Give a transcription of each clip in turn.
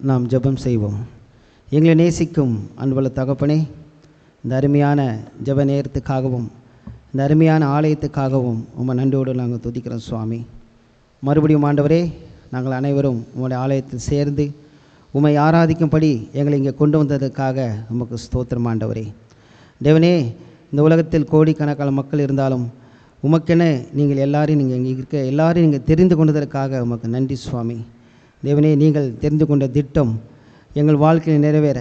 நாம் ஜெபம் செய்வோம். எங்களை நேசிக்கும் அன்புள்ள தகப்பனே, இந்த அருமையான ஜெப நேரத்துக்காகவும் இந்த அருமையான ஆலயத்துக்காகவும் உம்மை நன்றியோடு நாங்கள் துதிக்கிறோம் சுவாமி. மறுபடியும் ஆண்டவரே, நாங்கள் அனைவரும் உம்முடைய ஆலயத்தில் சேர்ந்து உம்மை ஆராதிக்கும்படி எங்களை இங்கே கொண்டு வந்ததற்காக உமக்கு ஸ்தோத்திரம் ஆண்டவரே. தேவனே, இந்த உலகத்தில் கோடிக்கணக்கான மக்கள் இருந்தாலும் உமக்கென நீங்கள் எல்லாரையும் இங்கே இருக்க எல்லாரையும் நீங்கள் தெரிந்து கொண்டதற்காக உமக்கு நன்றி சுவாமி. தேவனே, நீங்கள் தெரிந்து கொண்ட திட்டம் எங்கள் வாழ்க்கையில் நிறைவேற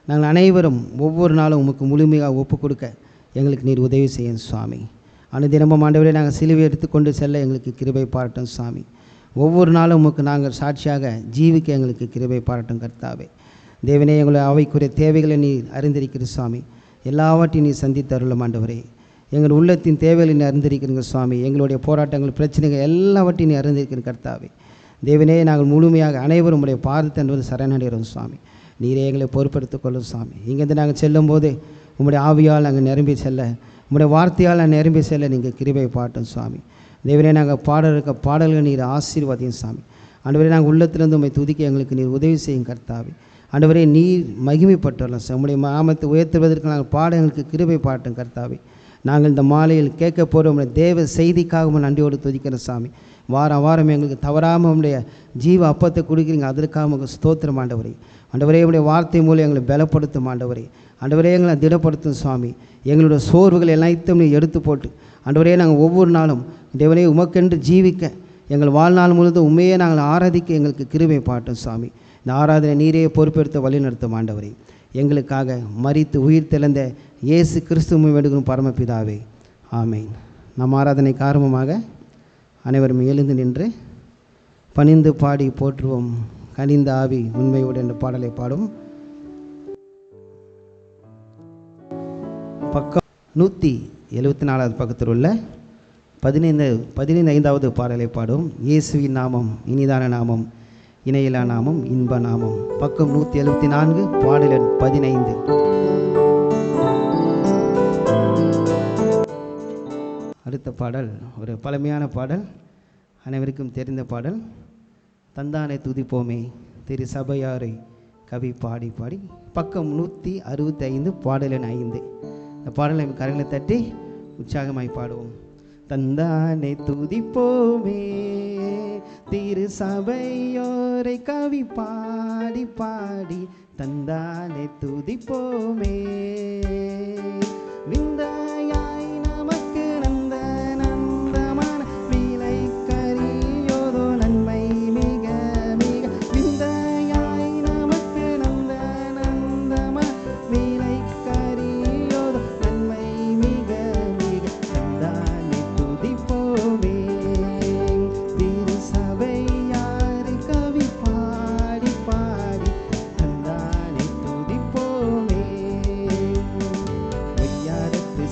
நாங்கள் அனைவரும் ஒவ்வொரு நாளும் உமக்கு முழுமையாக ஒப்பு கொடுக்க எங்களுக்கு நீர் உதவி செய்யும் சுவாமி. அனுதினமும் ஆண்டவரே, நாங்கள் சிலுவை எடுத்துக்கொண்டு செல்ல எங்களுக்கு கிருபை பாராட்டும் சுவாமி. ஒவ்வொரு நாளும் உமக்கு நாங்கள் சாட்சியாக ஜீவிக்க எங்களுக்கு கிருபை பாராட்டும் கர்த்தாவே. தேவனே, எங்களை அவைக்குரிய தேவைகளை நீர் அறிந்திருக்கிற சுவாமி. எல்லாவற்றையும் நீர் சந்தித்தருளும் ஆண்டவரே. எங்கள் உள்ளத்தின் தேவைகளை நீ அறிந்திருக்கிறீங்க சுவாமி. எங்களுடைய போராட்டங்கள், பிரச்சனைகள் எல்லாவற்றையும் நீ அறிந்திருக்கிற கர்த்தாவே. தேவனே, நாங்கள் முழுமையாக அனைவரும் உடைய பாதத்தை என்பது சரணடைகிறோம் சுவாமி. நீரே எங்களை பொறுப்படுத்திக் கொள்ளும் சுவாமி. இங்கேருந்து நாங்கள் செல்லும்போது உம்முடைய ஆவியால் நாங்கள் நிரம்பி செல்ல, உம்முடைய வார்த்தையால் நாங்கள் நிரம்பி செல்ல நீங்கள் கிருபை பாட்டும் சுவாமி. தேவனே, நாங்கள் இருக்க பாடல்கள் நீர் ஆசீர்வாதியும் சாமி. ஆண்டவரே, நாங்கள் உள்ளத்திலிருந்து உம்மை துதிக்க எங்களுக்கு நீர் உதவி செய்யும் கர்த்தாவே. ஆண்டவரே, நீர் மகிமைப்பட்டுள்ளோம் சார். உம்முடைய நாமத்தை உயர்த்துவதற்கு நாங்கள் பாட எங்களுக்கு கிருபை பாட்டும் கர்த்தாவே. நாங்கள் இந்த மாலையில் கேட்க போகிற உங்களுடைய தேவ செய்திக்காக நன்றியோடு துதிக்கிற சாமி. வாரம் வாரம் எங்களுக்கு தவறாமல் உங்களுடைய ஜீவ அப்பத்தை கொடுக்குறீங்க, அதற்காக உங்களுக்கு ஸ்தோத்திரம் ஆண்டவரே. ஆண்டவரே, உங்களுடைய வார்த்தை மூலம் எங்களை பலப்படுத்தும் ஆண்டவரே. ஆண்டவரே, எங்களை திடப்படுத்தும் சுவாமி. எங்களுடைய சோர்வுகள் எல்லாத்தையும் நீ எடுத்து போட்டு ஆண்டவரே, நாங்கள் ஒவ்வொரு நாளும் தேவனே உமக்கென்று ஜீவிக்க எங்கள் வாழ்நாள் முழுவதும் உண்மையே நாங்கள் ஆராதிக்க எங்களுக்கு கிருபை பாட்டும் சுவாமி. இந்த ஆராதனை நீரே பொறுப்பெடுத்து வழிநடத்தும் ஆண்டவரே. எங்களுக்காக மரித்து உயிர் தெளிந்த இயேசு கிறிஸ்துவை வேண்டுகிறோம் பரமபிதாவே, ஆமேன். நம் ஆராதனைக்கு ஆரம்பமாக அனைவரும் எழுந்து நின்று பணிந்து பாடி போற்றுவோம் கனிந்த ஆவி உண்மையோடு என்ற பாடலை பாடும். பக்கம் 174வது பக்கத்தில் உள்ள 15வது பாடலை பாடும். இயேசுவின் நாமம் இனிதான நாமம், இணையிலா நாமம், இன்ப நாமம். பக்கம் 174, பாடல் 15. அடுத்த பாடல் ஒரு பழமையான பாடல், அனைவருக்கும் தெரிந்த பாடல். தந்தானை துதிப்போமே திரு சபையாரை கவி பாடி பாடி. பக்கம் 165, பாடல் 5. இந்த பாடலை கரங்களை தட்டி உற்சாகமாய் பாடுவோம். தந்தானை துதிப்போமே திரு சபையோரை கவி பாடி பாடி. தந்தானை துதிப்போமே விந்தையாய் நமக்கு நந்த நந்தமான விலை கரியோதோ நன்மை மிக மிக. விந்தையாய் நமக்கு நந்த நந்தமான விலை கரியோதோ நன்மை மிக மிக. தந்தானை துதிப்போமே திரு சபையாரை கவி பாடி பாடி. தந்தானை துதிப்போமே. பொய்யாரத்து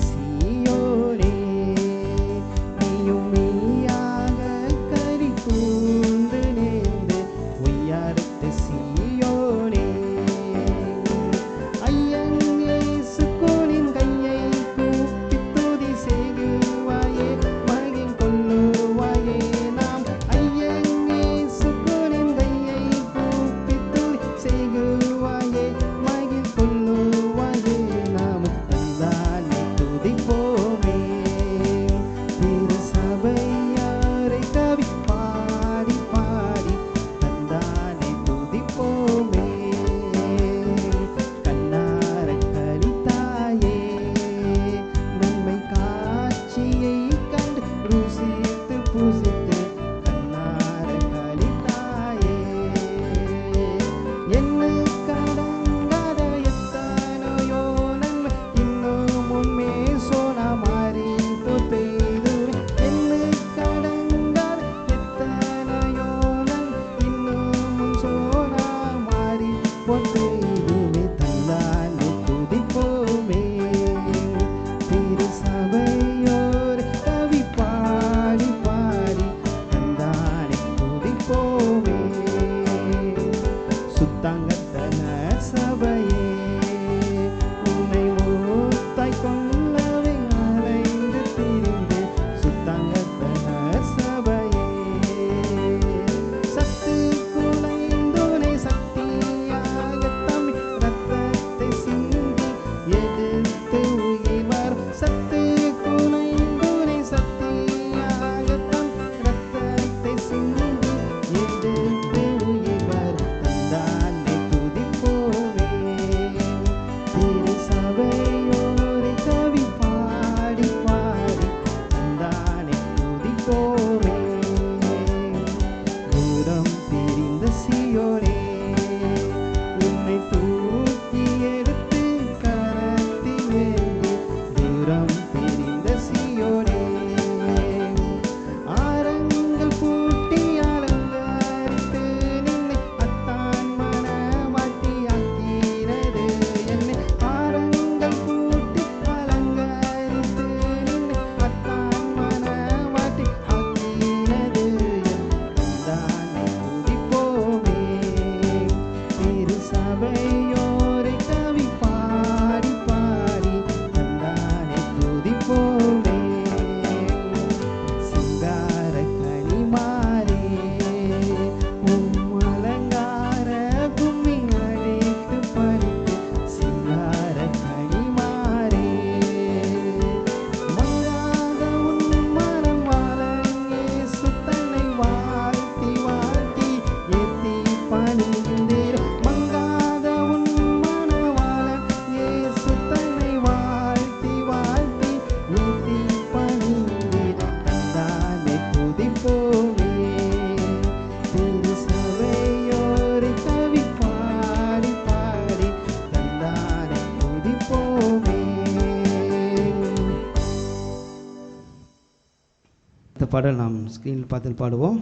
பாடல் நாம் ஸ்க்ரீனில் பார்த்து பாடுவோம்.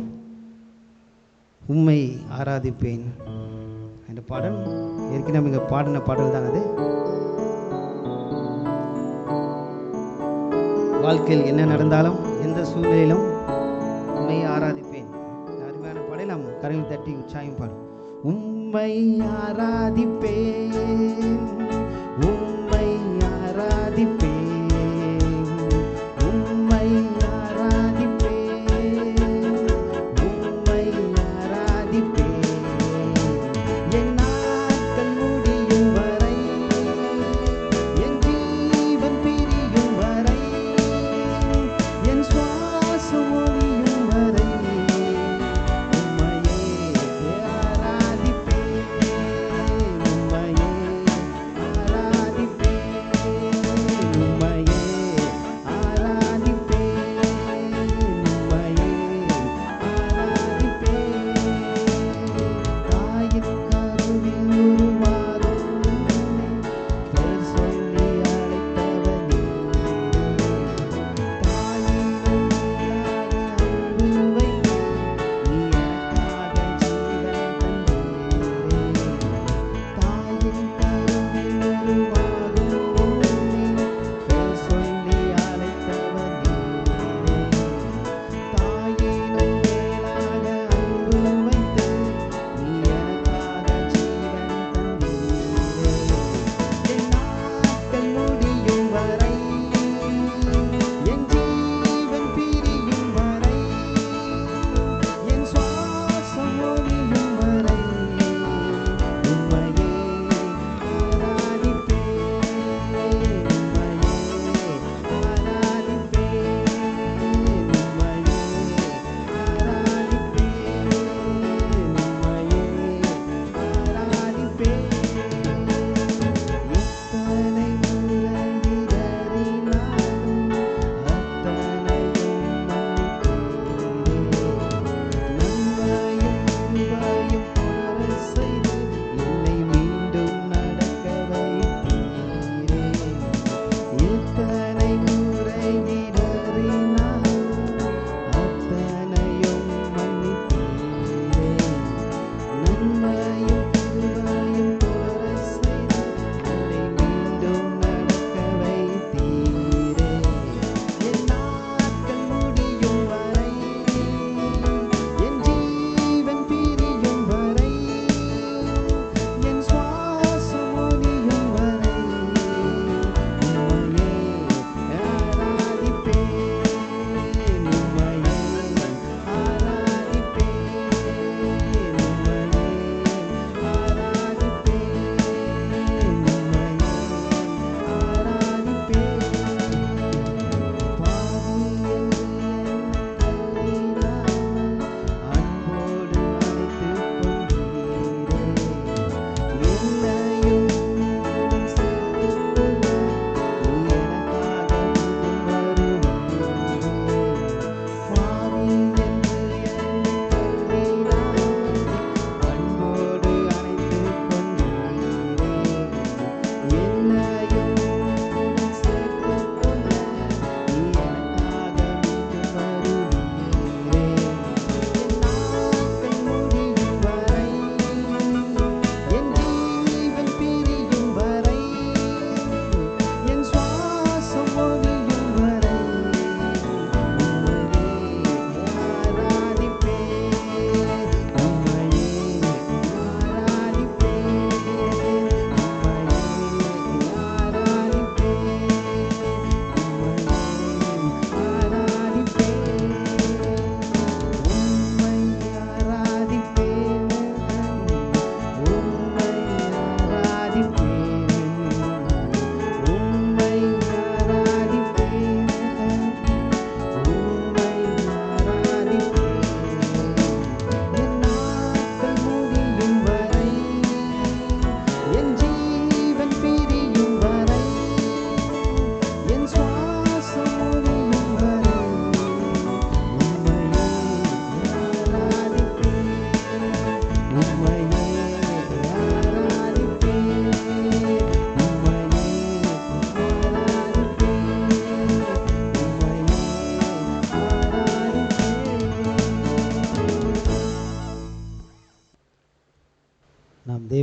உம்மை ஆராதிப்பேன் என்ற பாடல் ஏற்கனவே இங்கே பாடின பாடல் தான் அது. வாழ்க்கையில் என்ன நடந்தாலும் எந்த சூழ்நிலையிலும் உம்மை ஆராதிப்பேன். அருமையான பாடல் நாம் கரையில் தட்டி உற்சாகம் பாடும். உம்மை ஆராதிப்பேன், உம்மை ஆராதிப்பேன், உம்மை ஆராதிப்பேன், உம்மை ஆராதிப்பேன். என் நாட்கள் முடியும் வரை, என் ஜீவன் பிரியும் வரை, என் சுவாசம் ஒழியும் வரை உம்மையே ஆராதிப்பேன், உம்மையே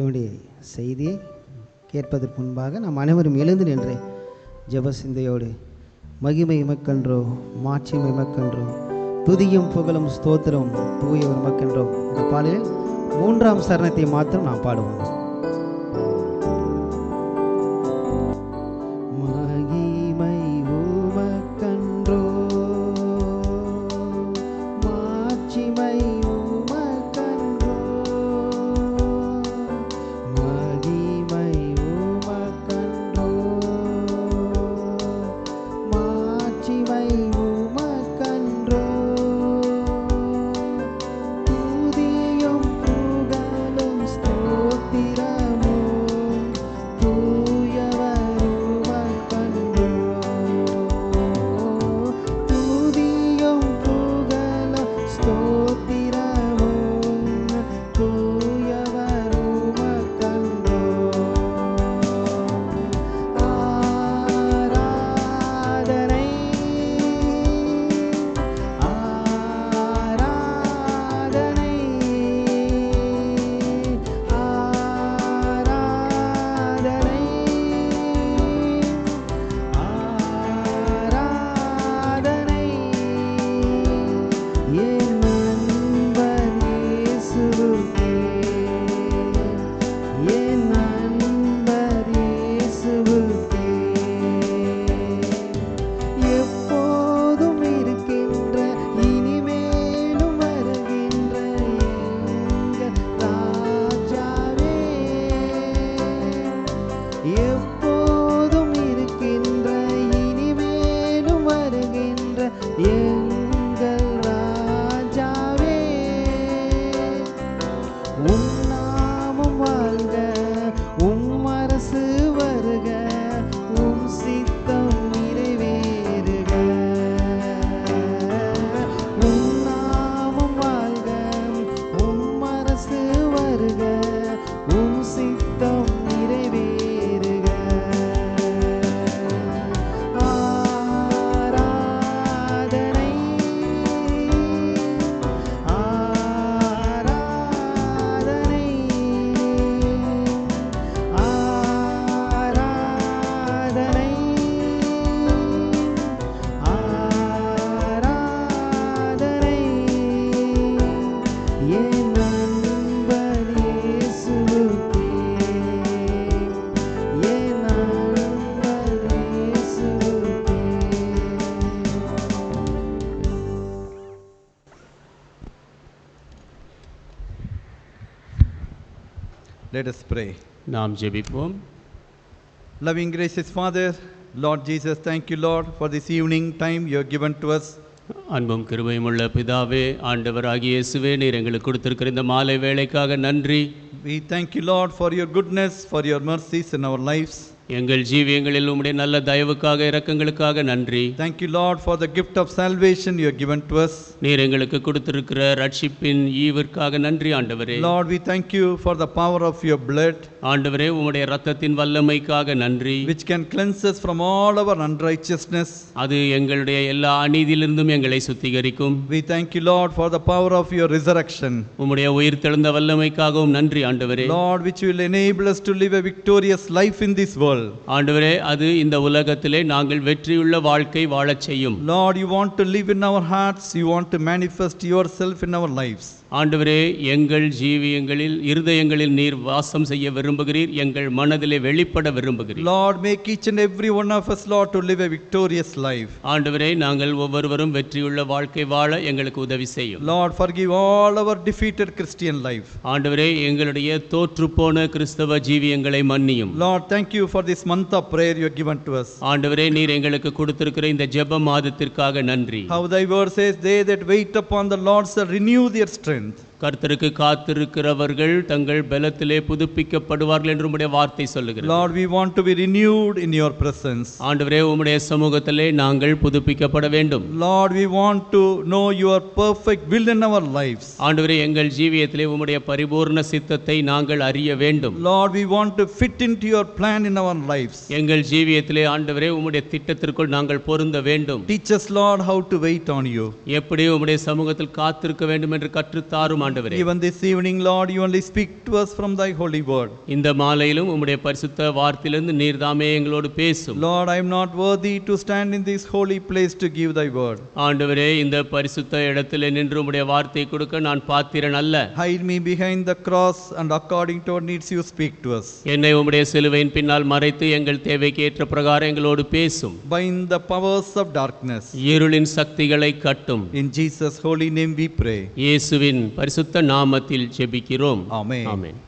தேவனுடைய செய்தியை கேட்பதற்கு முன்பாக நாம் அனைவரும் எழுந்து நின்று ஜெப சிந்தையோடு மகிமை எமக்கன்றோ, மாட்சிமை எமக்கன்றோ, துதியும் புகழும் ஸ்தோத்திரம் தூய எமக்கன்றோ இந்த பாடலில் 3ஆம் சரணத்தை மாத்திரம் நாம் பாடுவோம். Let us pray. நாம் ஜெபிப்போம். Loving gracious Father, Lord Jesus, thank you Lord for this evening time you have given to us. அன்பும் கிருபையுமுள்ள பிதாவே, ஆண்டவராகிய இயேசுவே, நீர் எங்களுக்கு கொடுத்திருக்கிற இந்த மாலை வேளைக்காக நன்றி. We thank you Lord for your goodness, for your mercies in our lives. எங்கள் ஜீவியங்களில் உம்முடைய நல்ல தயவுக்காக இரக்கங்களுக்காக நன்றி. Thank you Lord for the gift of salvation you have given to us. நீர் எங்களுக்கு கொடுத்திருக்கிற ரட்சிப்பின் ஈவிற்காக நன்றி ஆண்டவரே. Lord, we thank you for the power of your blood. ஆண்டவரே, உம்முடைய இரத்தத்தின் வல்லமைக்காக நன்றி. Which can cleanse us from all our unrighteousness. அது எங்களுடைய எல்லா அநீதியிலிருந்தும் எங்களை சுத்திகரிக்கும். We thank you Lord for the power of your resurrection. உம்முடைய உயிர்த்தெழுந்த வல்லமைக்காகவும் நன்றி ஆண்டவரே. Lord, which will enable us to live a victorious life in this world. ஆண்டவரே, அது இந்த உலகத்திலே நாங்கள் வெற்றியுள்ள வாழ்க்கை வாழச் செய்யும். Lord, you want to live in our hearts, you want to manifest yourself in our lives. ஆண்டவரே, எங்கள் ஜீவியங்களில் இருதயங்களில் நீர் வாசம் செய்ய விரும்புகிறீர், எங்கள் மனதிலே வெளிப்பட விரும்புகிறீர். Lord, make each and every one of us, Lord, to live a victorious life. ஆண்டவரே, நாங்கள் ஒவ்வொருவரும் வெற்றியுள்ள வாழ்க்கை வாழ எங்களுக்கு உதவி செய்யும். Lord, forgive all our defeated Christian life. ஆண்டவரே, எங்களுடைய தோற்றுப்போன கிறிஸ்தவ ஜீவியங்களை மன்னியும். Lord, thank you for this month of prayer you have given to us. ஆண்டவரே, நீர் எங்களுக்கு கொடுத்திருக்கிற இந்த ஜெப மாதத்திற்காக நன்றி. How thy word says, they that wait upon the Lord shall renew their strength. கர்த்தருக்கு காத்திருக்கிறவர்கள் தங்கள் பலத்திலே புதுப்பிக்கப்படுவார்கள் என்று உம்முடைய வார்த்தை சொல்லுகிறது. Lord, we want to be renewed in your presence. ஆண்டவரே, உம்முடைய சமூகத்திலே நாங்கள் புதுப்பிக்கப்பட வேண்டும். Lord, we want to know your perfect will in our lives. ஆண்டவரே, எங்கள் ஜீவியத்திலே உம்முடைய பரிபூர்ண சித்தத்தை நாங்கள் அறிய வேண்டும். Lord, we want to fit into your plan in our lives. எங்கள் ஜீவியத்திலே ஆண்டவரே உம்முடைய திட்டத்திற்குள் நாங்கள் பொருந்த வேண்டும். Teach us, Lord, how to wait on you. எப்படி உம்முடைய சமூகத்தில் காத்திருக்க வேண்டும் என்று கற்றுத்தாரும் ஆண்டவரே. Even this evening, Lord, you only speak to us from thy holy word. இந்த மாலையிலும் உம்முடைய பரிசுத்த வார்த்தையிலிருந்து நீர்தாமே எங்களோடு பேசும். Lord, I am not worthy to stand in this holy place to give thy word. ஆண்டவரே, இந்த பரிசுத்த இடத்திலே நின்று உம்முடைய வார்த்தை கொடுக்க நான் பாத்திரன் அல்ல. Hide me behind the cross, and according to our needs you speak to us. என்னை உம்முடைய சிலுவையின் பின்னால் மறைத்து எங்கள் தேவைக்கு ஏற்ற பிரகாரம் எங்களோடு பேசும். Bind the powers of darkness. இருளின் சக்திகளை கட்டும். In Jesus' holy name we pray. இயேசுவின் பரிசுத்த நாமத்தில் ஜெபிக்கிறோம். Amen. Amen.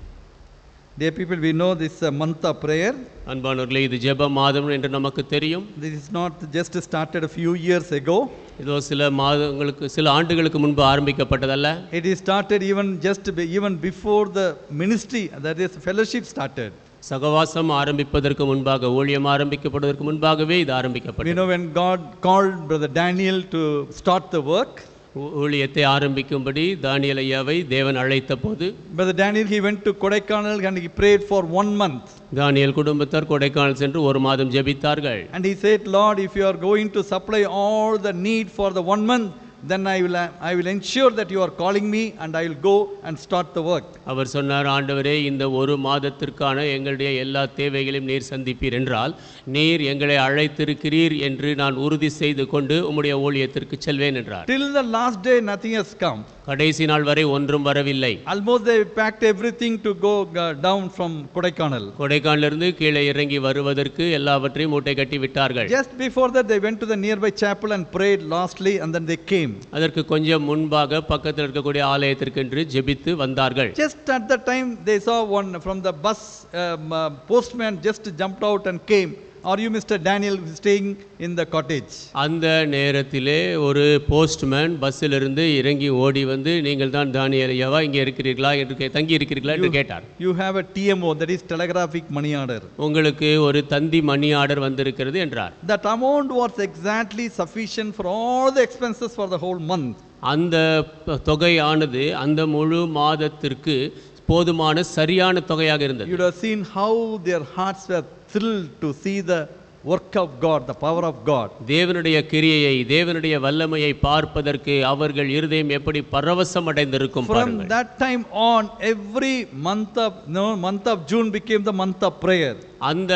Dear people, we know this month of prayer. அன்பானவர்களே, இது ஜெப மாதம் என்று நமக்கு தெரியும். This is not just started a few years ago. இதோ சில ஆண்டுகளுக்கு முன்பு ஆரம்பிக்கப்பட்டதல்ல. It is started even before the ministry, that is fellowship started. சகவாசம் ஆரம்பிப்பதற்கு முன்பாக, ஊழியம் ஆரம்பிக்கப்படுவதற்கு முன்பாகவே இது ஆரம்பிக்கப்பட்டது. We know when God called Brother Daniel to start the work. ஊழியத்தை ஆரம்பிக்கும்படி தானியேல் ஐயாவை தேவன் அழைத்த போது, Brother Daniel, he went to Kodaikanal and he prayed for 1 month. தானியேல் குடும்பத்தார் கொடைக்கானல் சென்று 1 மாதம் ஜெபித்தார்கள். And he said, Lord, if you are going to supply all the need for the 1 month, then I will ensure that you are calling me and I will go and start the work. அவர் சொன்னார், ஆண்டவரே, இந்த 1 மாதத்திற்கான எங்களுடைய எல்லா தேவைகளையும் நீர் சந்திப்பீர் என்றால் நீர் எங்களை அழைத்திருக்கிறீர் என்று நான் உறுதி செய்து கொண்டு உம்முடைய ஊழியத்திற்கு செல்வேன் என்றார். Till the last day nothing has come. கடைசி நாள் வரை ஒன்றும் வரவில்லை. Almost they packed everything to go down from Kodaikanal. கொடைக்கானலிருந்து கீழே இறங்கி வருவதற்கு எல்லாவற்றையும் மூட்டை கட்டி விட்டார்கள். Just before that they went to the nearby chapel and prayed lastly, and then they came. அதற்கு கொஞ்சம் முன்பாக பக்கத்தில் இருக்கக்கூடிய ஆலயத்திற்கென்று ஜெபித்து வந்தார்கள். Just at the time they saw one from the bus postman just jumped out and came. Are you Mr. Daniel staying in the cottage? அந்த நேரத்திலே ஒரு போஸ்ட்மேன் பஸ்ஸிலிருந்து இறங்கி ஓடி வந்து, நீங்கள் தான் தானியேல் ஐயாவா, இங்கே இருக்கிறீர்களா என்று தங்கி இருக்கிறீர்களா என்று கேட்டார். You have a TMO, that is telegraphic money order. உங்களுக்கு ஒரு தந்தி மணி ஆர்டர் வந்திருக்கிறது என்றார். That amount was exactly sufficient for all the expenses for the whole month. அந்த தொகையானது அந்த முழு மாதத்திற்கு போதுமான சரியான தொகையாக இருந்தது. You would have seen how their hearts were thrilled to see the work of God, the power of God. தேவனுடைய கிரியையை, தேவனுடைய வல்லமையை பார்ப்பதற்கு அவர்கள் இருதயம் எப்படி பரவசம் அடைந்திருக்கும் பாருங்கள். From that time on, every month of June became the month of prayer. அந்த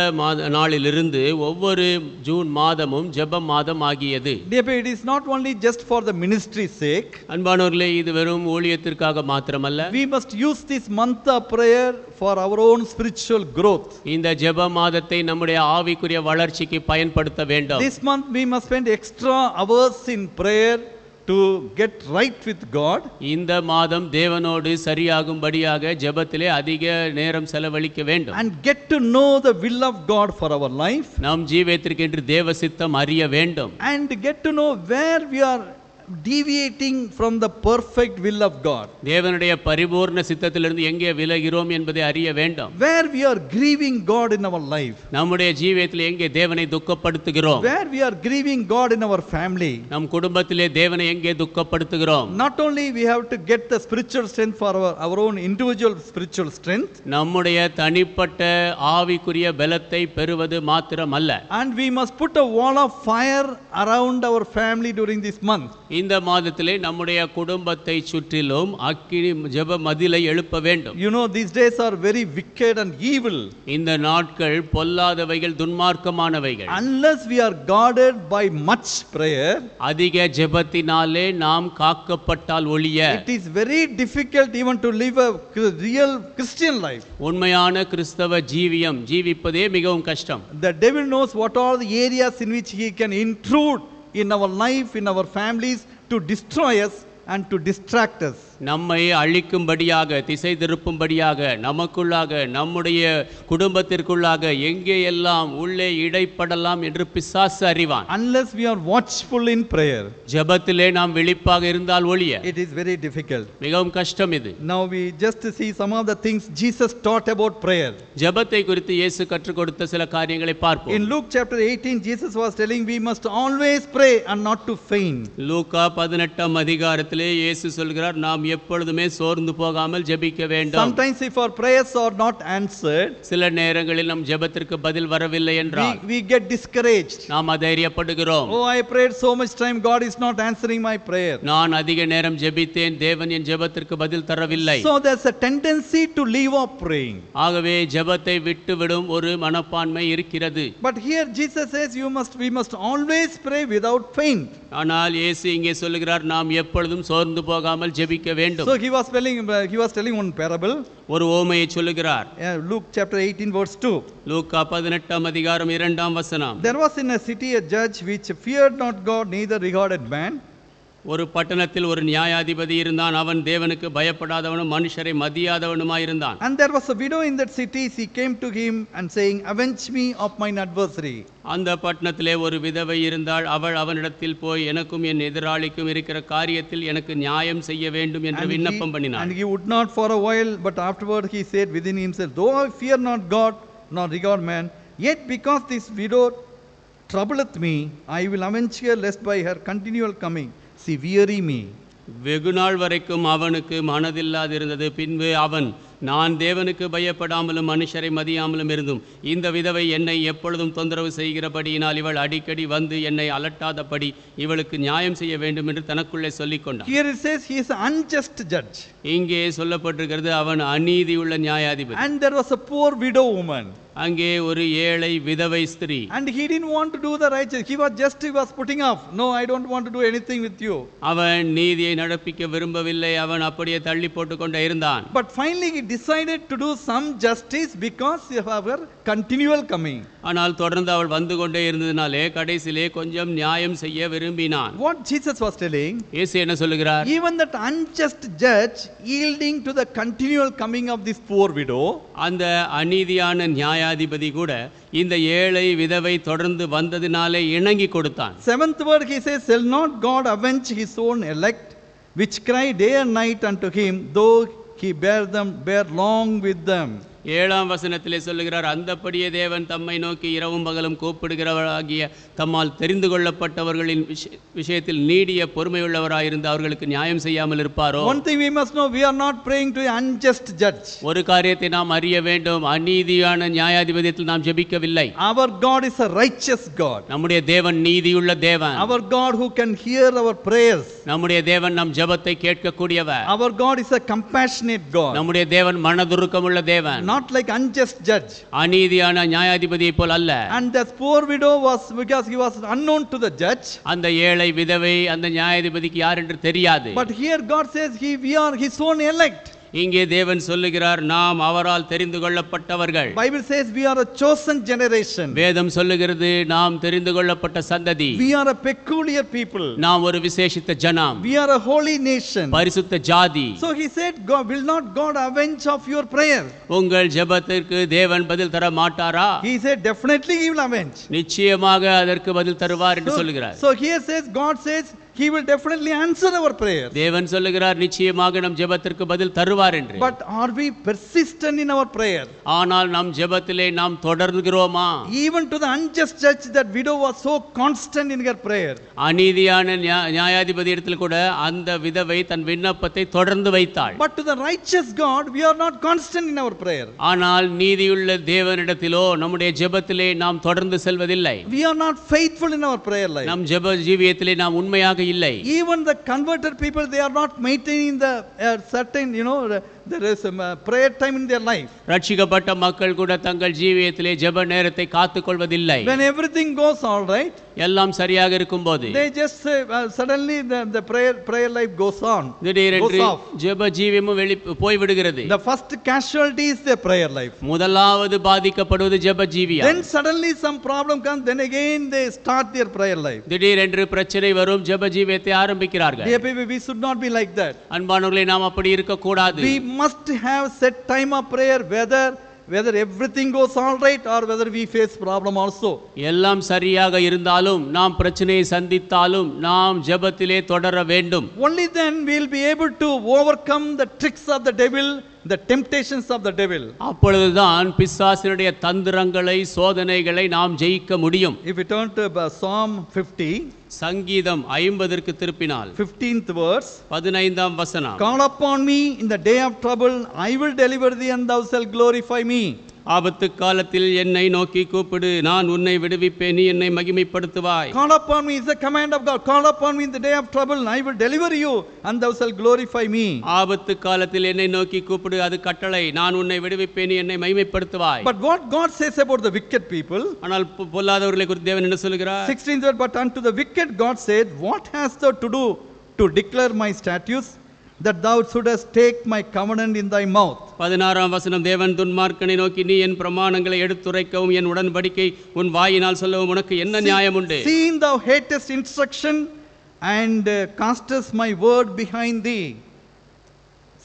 நாளிலிருந்து ஒவ்வொரு ஜூன் மாதமும் ஜெப மாதம் ஆகியது. It is not only just for the ministry's sake. அன்பானவர்களே, இது வெறும் ஊழியத்திற்காக மாத்திரமல்ல. We must use this month of prayer for our own spiritual growth. இந்த ஜெப மாதத்தை நம்முடைய ஆவிக்குரிய வளர்ச்சிக்கு பயன்படுத்த வேண்டும். This month we must spend extra hours in prayer to get right with God. இந்த மாதம் தேவனோடு சரியாகும்படியாக ஜெபத்திலே அதிக நேரம் செலவழிக்க வேண்டும். And get to know the will of God for our life. நம் ஜீவியத்திற்கென்று தேவ சித்தம் அறிய வேண்டும். And get to know where we are deviating from the perfect will of God. தேவனுடைய பரிபூர்ண சித்தத்திலிருந்து எங்கே விலகிறோம் என்பதை அறிய வேண்டும். Where we are grieving God in our life. நம்முடைய ஜீவியத்தில் எங்கே தேவனை துக்கப்படுத்துகிறோம். Where we are grieving God in our family. நம் குடும்பத்திலே தேவனை எங்கே துக்கப்படுத்துகிறோம். Not only we have to get the spiritual strength for our own individual spiritual strength. நம்முடைய தனிப்பட்ட ஆவிக்குரிய பலத்தை பெறுவது மாத்திரமல்ல. And we must put a wall of fire around our family during this month. இந்த மாதத்திலே நம்முடைய குடும்பத்தை சுற்றிலும் அக்கினி ஜெப மதிலை எழுப்ப வேண்டும். You know, these days are very wicked and evil. இந்த நாட்கள் பொல்லாதவைகள், துன்மார்க்கமானவைகள். Unless we are guarded by much prayer, அதிக ஜெபத்தினாலே நாம் காக்கப்பட்டால் ஒழிய it is very difficult even to live a real Christian life. உண்மையான கிறிஸ்தவ ஜீவிப்பதே மிகவும் கஷ்டம். The devil knows what are the areas in which he can intrude in our life, in our families, to destroy us and to distract us. நம்மை அழிக்கும்படியாக, திசை திருப்பும்படியாக, நமக்குள்ளாக, நம்முடைய குடும்பத்திற்குள்ளாக எங்கே எல்லாம் உள்ளே இடைப்படலாம் என்று பிசாசு அறிவான். Unless we are watchful in prayer, ஜெபத்திலே நாம் விழிப்பாக இருந்தால் ஒழிய it is very difficult. மிகவும் கஷ்டம் இது. Now we just see some of the things Jesus taught about prayer. ஜெபத்தை குறித்து இயேசு கற்றுக் கொடுத்த சில காரியங்களை பார்ப்போம். In Luke chapter 18, Jesus was telling we must always pray and not to faint. லூக்கா 18 அதிகாரத்திலே இயேசு சொல்கிறார், நாம் எப்பொழுதுமே சோர்ந்து போகாமல் ஜெபிக்க வேண்டும். Sometimes if our prayers are not answered, சில நேரங்களில் நம் ஜெபத்திற்கு பதில் வரவில்லை என்றால் we get discouraged. நாம் அதைரியப்படுகிறோம். Oh, I prayed so much time, God is not answering my prayer. நான் அதிக நேரம் ஜெபித்தேன், தேவன் என் ஜெபத்திற்கு பதில் தரவில்லை. So there's a tendency to leave off praying. ஆகவே ஜெபத்தை விட்டுவிடும் ஒரு மனப்பான்மை இருக்கிறது. But here Jesus says we must always pray without faint. ஆனால் இயேசு இங்கே சொல்லுகிறார், நாம் எப்பொழுதும் சோர்ந்து போகாமல் ஜெபிக்க வேண்டும். So he was telling one parable. ஒரு ஓமையை சொல்லுகிறார். Luke chapter 18 verse 2. லூக்கா 18 அதிகாரம் 2 வசனம். There was in a city a judge which feared not God, neither regarded man. ஒரு பட்டணத்தில் ஒரு நியாயாதிபதி இருந்தான். அவன் தேவனுக்கு பயப்படாதவனும் மனுஷரை மதியாதவனுமாய் இருந்தான். And there was a widow in that city. She came to him and saying, avenge me of mine adversary. அந்த பட்டணத்திலே ஒரு விதவை இருந்தாள். அவள் அவனிடத்தில் போய், எனக்கும் என் எதிராளிக்கும் இருக்கிற காரியத்தில் எனக்கு நியாயம் செய்ய வேண்டும் என்று விண்ணப்பம் பண்ணினாள். And he would not for a while, but afterward he said within himself, though I fear not God nor regard man, yet because this widow troubleth me, I will avenge her, lest by her continual coming she weary me. வெகு நாள் வரைக்கும் அவனுக்கு மனதில்லாதிருந்தது. பின்பு அவன், நான் தேவனுக்கு பயப்படாமலும் மனுஷரை மதியாமலும் இருந்தும் இந்த விதவை என்னை எப்பொழுதும் தொந்தரவு செய்கிறபடியினால் இவள் அடிக்கடி வந்து என்னை அலட்டாதபடி இவளுக்கு நியாயம் செய்ய வேண்டும் என்று தனக்குள்ளே சொல்லிக் கொண்டான். Here it says he is an unjust judge. இங்கே சொல்லப்பட்டிருக்கிறது, அவன் அநீதியுள்ள நியாயாதிபதி. And there was a poor widow woman. அங்கே ஒரு ஏழை விதவை ஸ்திரீ. And he didn't want to do the righteous. He was putting off. No, I don't want to do anything with you. அவன் நீதியை நடப்பிக்க விரும்பவில்லை. அவன் அப்படியே தள்ளி போட்டுக் கொண்டே இருந்தான். But finally he decided to do some justice because of her continual coming. ஆனால் தொடர்ந்து அவள் வந்து கொண்டே இருந்ததினாலே கடைசியிலே கொஞ்சம் நியாயம் செய்ய விரும்பினான். What Jesus was telling, இயேசு என்ன சொல்லுகிறார்? even that unjust judge yielding to the continual coming of this poor widow, அந்த அநீதியான நியாயாதிபதி கூட இந்த ஏழை விதவை தொடர்ந்து வந்ததினாலே இணங்கி கொடுத்தான். 7th word he says, shall not God avenge his own elect which cry day and night unto him, though he bear long with them. 7ஆம் வசனத்திலே சொல்லுகிறார், அந்தப்படியே தேவன் தம்மை நோக்கி இரவும் பகலும் கூப்பிடுகிறவராகிய தம்மால் தெரிந்து கொள்ளப்பட்டவர்களின் விஷயத்தில் நீடிய பொறுமையுள்ளவராயிருந்து அவர்களுக்கு நியாயம் செய்யாமல் இருப்பாரோ? One thing we must know, we are not praying to an unjust judge. ஒரு காரியத்தை நாம் அறிய வேண்டும், அநீதியான நியாயாதிபதியில் நாம் ஜெபிக்கவில்லை. Our God is a righteous God. நம்முடைய தேவன் நீதியுள்ள தேவன். Our God who can hear our prayers. நம்முடைய தேவன் நம் ஜெபத்தை கேட்கக்கூடியவர். Our God is a compassionate God. நம்முடைய தேவன் மனதுருக்கமுள்ள தேவன். Not like unjust judge. அநீதியான நியாயாதிபதியை போல் அல்ல. And this poor widow was, because he was unknown to the judge. அந்த ஏழை விதவை அந்த நியாயாதிபதிக்கு யார் என்று தெரியாது. But here God says we are his own elect. இங்கே தேவன் சொல்லுகிறார், நாம் அவரால் தெரிந்து கொள்ளப்பட்டவர்கள். Bible says we are a chosen generation. வேதம் சொல்லுகிறது, நாம் தெரிந்து கொள்ளப்பட்ட சந்ததி. We are a peculiar people. நாம் ஒரு விசேஷித்த ஜனம். We are a holy nation. பரிசுத்த ஜாதி. So he said, God will not God avenge of your prayer. உங்கள் ஜெபத்திற்கு தேவன் பதில் தர மாட்டாரா? He said definitely he will avenge. நிச்சயமாக அதற்கு பதில் தருவார் என்று சொல்லுகிறார். So here says, God says he will definitely answer our prayer. தேவன் சொல்லுகிறார், நிச்சயமாக நம் ஜெபத்திற்கு பதில் தருவார் என்று. But are we persistent in our prayer? ஆனால் நம் ஜெபத்திலே நாம் தொடர்கிறோமா? Even to the unjust judge, that widow was so constant in her prayer. அநீதியான நியாயாதிபதி இடத்தில் கூட அந்த விதவை தன் விண்ணப்பத்தை தொடர்ந்து வைத்தாள். But to the righteous God, we are not constant in our prayer. ஆனால் நீதியுள்ள தேவனிடத்திலோ நம்முடைய ஜெபத்திலே நாம் தொடர்ந்து செல்வதில்லை. We are not faithful in our prayer life. நம் ஜெப ஜீவியத்திலே நாம் உண்மையாக இல்லை. Even the converted people, they are not maintaining the certain, there is a prayer time in their life. ரட்சிக்கப்பட்ட மக்கள் கூட தங்கள் ஜீவியத்திலே ஜெப நேரத்தை காத்துக்கொள்வதில்லை. When everything goes all right, எல்லாம் சரியாக இருக்கும்போது they just say, suddenly the prayer life goes on. திடீரென்று ஜெப ஜீவியமும் போய் விடுகிறது. The first casualty is their prayer life. முதலாவது பாதிக்கப்படுவது ஜெப ஜீவியம். Then suddenly some problem comes, then again they start their prayer life. திடீரென்று பிரச்சனை வரும், ஜெப ஜீவியத்தை ஆரம்பிக்கிறார்கள். Dear people, we should not be like that. அன்பானவர்களே, நாம் அப்படி இருக்க கூடாது. We must have set time of prayer, whether everything goes all right or whether we face problem also. எல்லாம் சரியாக இருந்தாலும் நாம் பிரச்சனையை சந்தித்தாலும் நாம் ஜெபத்திலே தொடர வேண்டும். Only then we will be able to overcome the tricks of the devil the temptations of the devil. அப்பொழுதுதான் பிசாசினுடைய தந்திரங்களை சோதனைகளை நாம் ஜெயிக்க முடியும். If you turn to Psalm 50, சங்கீதம் 50ற்கு திருப்பினால் 15th verse, 15ஆம் வசனம், call upon me in the day of trouble, I will deliver thee and thou shalt glorify me. ஆபத்து காலத்தில் என்னை நோக்கி கூப்பிடு, நான் உன்னை விடுவிப்பேன், நீ என்னை மகிமைப்படுத்துவாய். Call upon me is the command of God. Call upon me in the day of trouble, I will deliver you and thou shalt glorify me. ஆபத்து காலத்தில் என்னை நோக்கி கூப்பிடு, அது கட்டளை, நான் உன்னை விடுவிப்பேன், நீ என்னை மகிமைப்படுத்துவாய். But what God says about the wicked people, ஆனால் பொல்லாதவர்களை குறித்து தேவன் என்ன சொல்கிறார்? 16th verse, but unto the wicked God said, what hast thou to do to declare my statutes, that thou shouldest take my covenant in thy mouth? 16ஆம் வசனம், தேவன் துன்மார்க்கனை நோக்கி, நீ என் பிரமாணங்களை எடுத்துரைக்கவும் என் உடன்படிக்கை உன் வாயினால் சொல்லவும் உனக்கு என்ன நியாயம் உண்டு? Seeing thou hatest instruction and castest my word behind thee.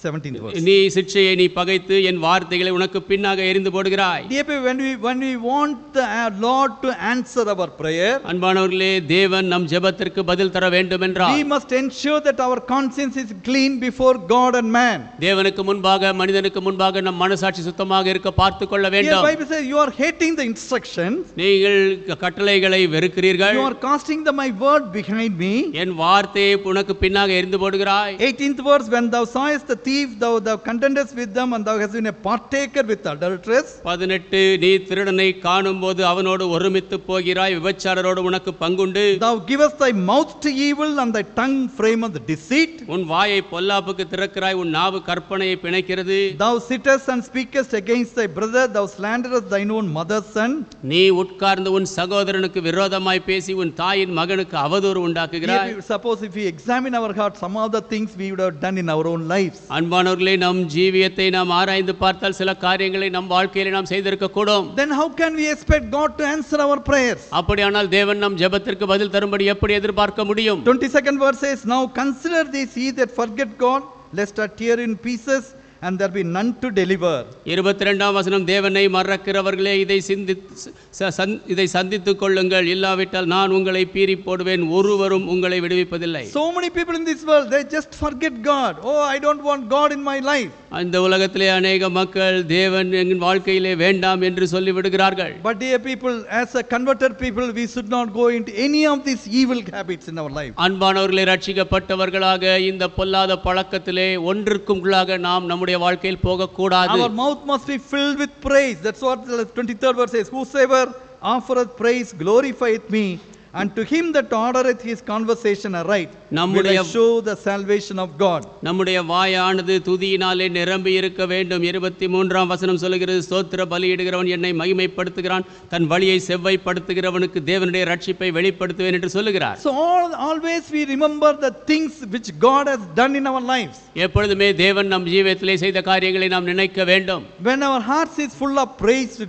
17th verse. நீ சிட்சையை நீ பகைத்து என் வார்த்தைகளை உனக்கு பின்னாக எறிந்து போடுகிறாய். Dear people, when we want the Lord to answer our prayer, அன்பானவர்களே, தேவன் நம் ஜெபத்திற்கு பதில் தர வேண்டும் என்றால் we must ensure that our conscience is clean before God and man. தேவனுக்கு முன்பாக மனிதனுக்கு முன்பாக நம் மனசாட்சி சுத்தமாக இருக்க பார்த்துக் கொள்ள வேண்டும். Here Bible says you are hating the instructions, நீங்கள் கட்டளைகளை வெறுக்கிறீர்கள், you are casting my word behind me. என் வார்த்தையை உனக்கு பின்னாக எறிந்து போடுகிறாய். 18th verse, when thou sawest the thief, thou contendest with them, and thou hast been a partaker with adulteress. 18, நீ திருடனை காணும்போது அவனோடு ஒருமித்து போகிறாய், விபச்சாரரோடு உனக்கு பங்குண்டு. Thou givest thy mouth to evil, and thy tongue frameth deceit. உன் வாயை பொல்லாப்புக்கு திறக்கிறாய், உன் நாவு கற்பனையை பிணைக்கிறது. Thou sittest and speakest against thy brother, thou slanderest thine own mother's son. நீ உட்கார்ந்து உன் சகோதரனுக்கு விரோதமாய் பேசி உன் தாயின் மகனுக்கு அவதூறு உண்டாக்குகிறாய். Suppose if we examine our heart, some of the things we would have done in our own lives. அன்பானவர்களே, நம் ஜீவியத்தை நாம் ஆராய்ந்து பார்த்தால் சில காரியங்களை நம் வாழ்க்கையிலே நாம் செய்திருக்க கூடும். Then how can we expect God to answer our prayers? அப்படியானால் தேவன் நம் ஜெபத்திற்கு பதில் தரும்படி எப்படி எதிர்பார்க்க முடியும்? 22nd verse says, now consider these ye that forget God, lest are tear in pieces, and there be none to deliver. 22ஆம் வசனம், தேவனை மறக்கிறவர்களே இதை சந்தித்துக் கொள்ளுங்கள், இல்லாவிட்டால் நான் உங்களை பீறி போடுவேன், ஒருவரும் உங்களை விடுவிப்பதில்லை. So many people in this world, they just forget God. Oh, I don't want God in my life. இந்த உலகத்திலே அநேக மக்கள் தேவன் எங்கள் வாழ்க்கையிலே வேண்டாம் என்று சொல்லி விடுகிறார்கள். But dear people, as a converted people, we should not go into any of these evil habits in our life. அன்பானவர்களே, ரட்சிக்கப்பட்டவர்களாக இந்த பொல்லாத பழக்கத்திலே ஒன்றுக்குள்ளாக நாம் நம்முடைய வாழ்க்கையில் போக கூடாது. Our mouth must be filled with praise. That's what the 23rd verse says. Whosoever offereth praise glorifieth me, and to him that ordereth his conversation aright will I show the salvation of God. நம்முடைய வாயானது துதியினாலே நிரம்பி இருக்க வேண்டும். 23ஆம் வசனம் சொல்கிறது, ஸ்தோத்திர பலியிடுகிறவன் என்னை மகிமைப்படுத்துகிறான், தன் வழியை செவ்வாய்ப்படுத்துகிறவனுக்கு தேவனுடைய ரட்சிப்பை வெளிப்படுத்துவேன் என்று சொல்லுகிறார். So always we remember the things which God has done in our lives. எப்பொழுதுமே தேவன் நம் ஜீவியத்திலே செய்த காரியங்களை நாம் நினைக்க வேண்டும். When our hearts is full of praise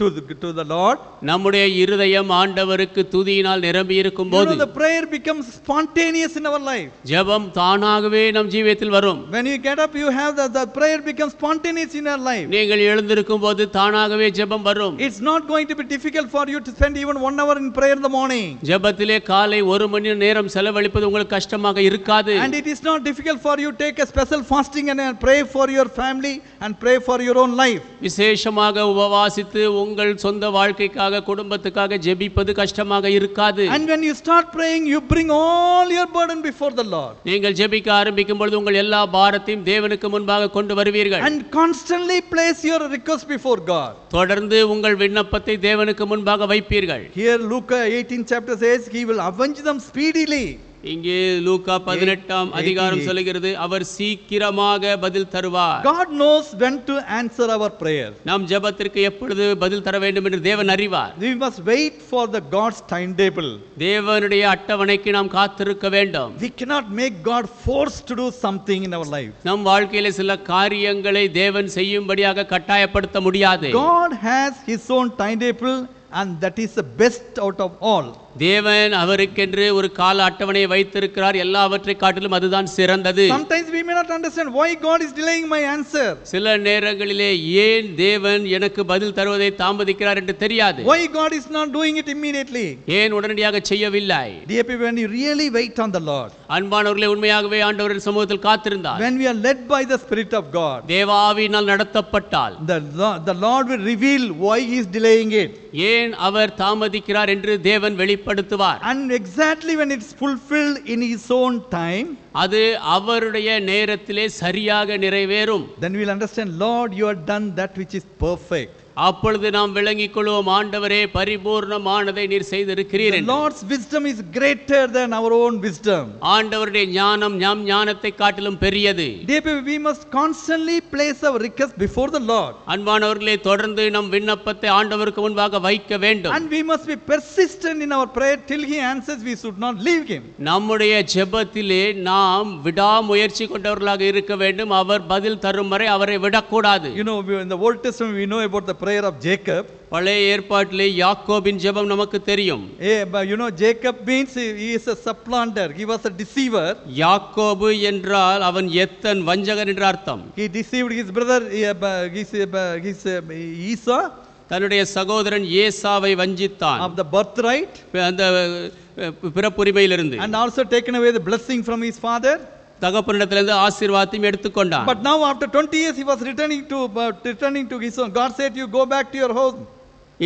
to the Lord, நம்முடைய இருதயம் ஆண்டவருக்கு துதியினால் நிரம்பி இருக்கும்போது the prayer becomes spontaneous in our life. ஜெபம் தானாகவே நம் ஜீவியத்தில் வரும். When you get up, you have the prayer becomes spontaneous in your life. நீங்கள் எழுந்திருக்கும்போது தானாகவே ஜெபம் வரும். It's not going to be difficult for you to spend even 1 hour in prayer in the morning. ஜெபத்திலே காலை 1 மணி நேரம் செலவழிப்பது உங்களுக்கு கஷ்டமாக இருக்காது. And it is not difficult for you to take a special fasting and pray for your family and pray for your own life. விசேஷமாக உபவாசித்து உங்கள் சொந்த வாழ்க்கைக்காக குடும்பத்துக்காக ஜெபிப்பது கஷ்டமாக இருக்காது. And when you start praying, you bring all your burden before the Lord. நீங்கள் ஜெபிக்க ஆரம்பிக்கும் பொழுது உங்கள் எல்லா பாரத்தையும் தேவனுக்கு முன்பாக கொண்டு வருவீர்கள். And constantly place your request before God. தொடர்ந்து உங்கள் விண்ணப்பத்தை தேவனுக்கு முன்பாக வைப்பீர்கள். Here Luke 18 chapter says he will avenge them speedily. இங்கே லூக்கா 18ஆம் அதிகாரம் சொல்கிறது, அவர் சீக்கிரமாக பதில் தருவார். God knows when to answer our prayer. நாம் ஜெபத்திற்கு எப்பொழுது பதில் தர வேண்டும் என்று தேவன் அறிவார். We must wait for the God's timetable. தேவனுடைய அட்டவணைக்கு நாம் காத்திருக்க வேண்டும். We cannot make God forced to do something in our life. நம் வாழ்க்கையிலே சில காரியங்களை தேவன் செய்யும்படியாக கட்டாயப்படுத்த முடியாது. God has his own timetable, and that is the best out of all. தேவன் அவருக்கென்று ஒரு கால அட்டவணையை வைத்திருக்கிறார். எல்லாவற்றை காட்டிலும் அதுதான் சிறந்தது. Sometimes we may not understand why God is delaying my answer. சில நேரங்களிலே ஏன் தேவன் எனக்கு பதில் தருவதை தாமதிக்கிறார் என்று தெரியாது. Why God is not doing it immediately. ஏன் உடனடியாக செய்யவில்லை? Dear people, when you really wait on the Lord, அன்பானவர்களே, உண்மையாகவே ஆண்டவரின் சமூகத்தில் காத்திருந்தார். when we are led by the Spirit of God, தேவாவினால் நடத்தப்பட்டால் the Lord will reveal why he is delaying it. ஏன் அவர் தாமதிக்கிறார் என்று தேவன் வெளிப்படுத்துவார். And exactly when it's fulfilled in his own time, அது அவருடைய நேரத்திலே சரியாக நிறைவேறும். then we will understand, Lord, you have done that which is perfect. அப்பொழுது நாம் விளங்கிக் கொள்வோம், ஆண்டவரே பரிபூர்ணமானதை நீர் செய்திருக்கிறீர். The Lord's wisdom is greater than our own wisdom. ஆண்டவருடைய ஞானம் நம் ஞானத்தை காட்டிலும் பெரியது. Dear people, we must constantly place our request before the Lord. அன்பானவர்களே, தொடர்ந்து நம் விண்ணப்பத்தை ஆண்டவருக்கு முன்பாக வைக்க வேண்டும். And we must be persistent in our prayer till he answers. We should not leave him. நம்முடைய ஜெபத்திலே நாம் விடாமுயற்சி கொண்டவர்களாக இருக்க வேண்டும். அவர் பதில் தரும் வரை அவரை விடக்கூடாது. You know, in the Old Testament we know about the prayer of Jacob. பழைய ஏற்பாட்டிலே யாக்கோபின் ஜெபம் நமக்கு தெரியும். But you know, Jacob means he is a supplanter. He was a deceiver. யாக்கோபு என்றால் அவன் எத்தன் வஞ்சகன் என்ற அர்த்தம். He deceived his brother Esau தன்னுடைய சகோதரன் ஏசாவை வஞ்சித்தான். of the birthright, அந்த பிறப்புரிமையிலிருந்து. and also taken away the blessing from his father. தகப்பனிடத்திலிருந்து ஆசீர்வாதத்தையும் எடுத்துக்கொண்டான். But now after 20 years he was returning to his own. God said, you go back to your home.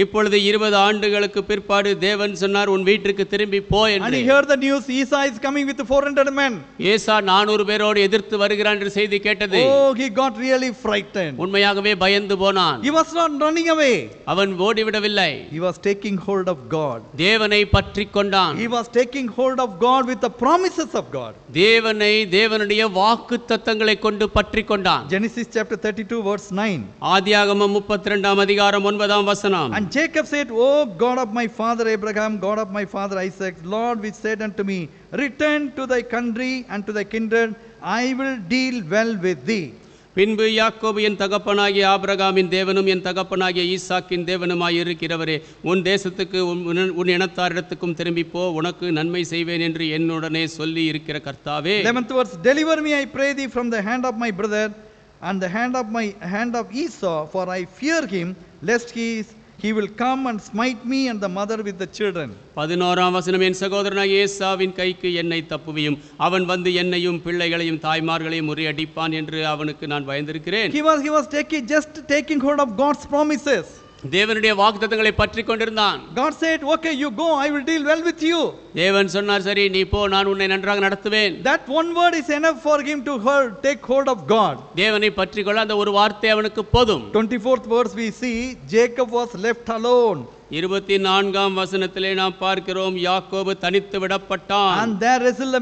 இப்பொழுது 20 ஆண்டுகளுக்கு பிற்பாடு தேவன் சொன்னார், உன் வீட்டுக்கு திரும்பி போ என்று. And he heard the news, Esau is coming with 400 men. ஏசா 400 பேரோடு எதிர்த்து வருகிறான் என்ற செய்தி கேட்டது. Oh, he got really frightened. உண்மையாகவே பயந்து போனான். He was not running away. அவன் ஓடிவிடவில்லை. He was taking hold of God. தேவனை பற்றிக் கொண்டான். He was taking hold of God with the promises of God. தேவனை தேவனுடைய வாக்குத்தத்தங்களை கொண்டு பற்றிக் கொண்டான். Genesis chapter 32 verse 9. ஆதியாகமம் 32 அதிகாரம் 9 வசனம். And Jacob said, O God of my father Abraham, God of my father Isaac, Lord, which said unto me, return to thy country and to thy kindred, I will deal well with thee. பின்பு யாக்கோபு என் தகப்பனாகிய ஆபிரகாமின் தேவனும் என் தகப்பனாகிய ஈசாக்கின் தேவனுமாய் இருக்கிறவரே, உன் தேசத்துக்கு உன் இனத்தாரிடத்துக்கும் திரும்பி போ, உனக்கு நன்மை செய்வேன் என்று என்னுடனே சொல்லி இருக்கிற கர்த்தாவே. 11th verse, deliver me, I pray thee, from the hand of my brother and the hand of Esau, for I fear him, lest he will come and smite me and the mother with the children. 11ஆம் வசனம், என் சகோதரனாகிய ஏசாவின் கைக்கு என்னை தப்புவியும், அவன் வந்து என்னையும் பிள்ளைகளையும் தாய்மார்களையும் முறியடிப்பான் என்று அவனுக்கு நான் பயந்திருக்கிறேன். He was just taking hold of God's promises. தேவனுடைய வாக்குத்தத்தங்களை பற்றிக் கொண்டிருந்தான். God said, okay, you go, I will deal well with you. தேவன் சொன்னார், சரி நீ போ, நான் உன்னை நன்றாக நடத்துவேன். That one word is enough for him to take hold of God. தேவனை பற்றிக்கொள்ள அந்த ஒரு வார்த்தை அவனுக்கு போதும். 24th verse we see, Jacob was left alone. 24ஆம் வசனத்திலே நாம் பார்க்கிறோம், யாக்கோபு தனித்து விடப்பட்டான். And there wrestled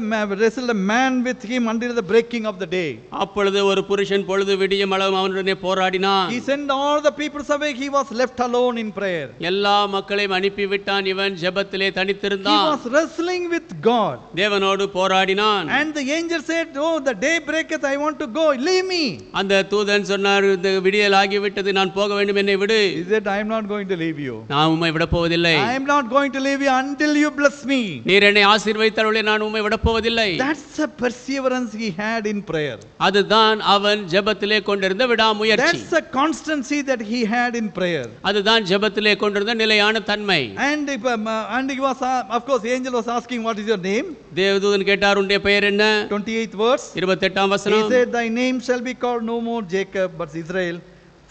a man with him until the breaking of the day. அப்பொழுது ஒரு புருஷன் பொழுது விடியும் அளவும் அவனுடனே போராடினான். He sent all the people away, he was left alone in prayer. எல்லா மக்களையும் அனுப்பி விட்டான், இவன் ஜெபத்திலே தனித்திருந்தான். He was wrestling with God. தேவனோடு போராடினான். And the angel said, oh, the day breaketh, I want to go, leave me. அந்த தூதன் சொன்னார், இந்த விடியல் ஆகிவிட்டது, நான் போக வேண்டும், என்னை விடு. He said, I am not going to leave you. நான் உம்மை விட போவதில்லை. I am not going to leave you until you bless me. நீர் என்னை ஆசீர்வதித்தாலே நான் உம்மை விட போவதில்லை. That's a perseverance he had in prayer. அதுதான் அவன் ஜெபத்திலே கொண்டிருந்த விடாமுயற்சி. That's a constancy that he had in prayer. அதுதான் ஜெபத்திலே கொண்டிருந்த நிலையான தன்மை. And he was, of course, the angel was asking, what is your name? தேவதூதன் கேட்டார், உன்னுடைய பெயர் என்ன? 28th verse. 28ஆம் வசனம். He said, thy name shall be called no more Jacob, but Israel.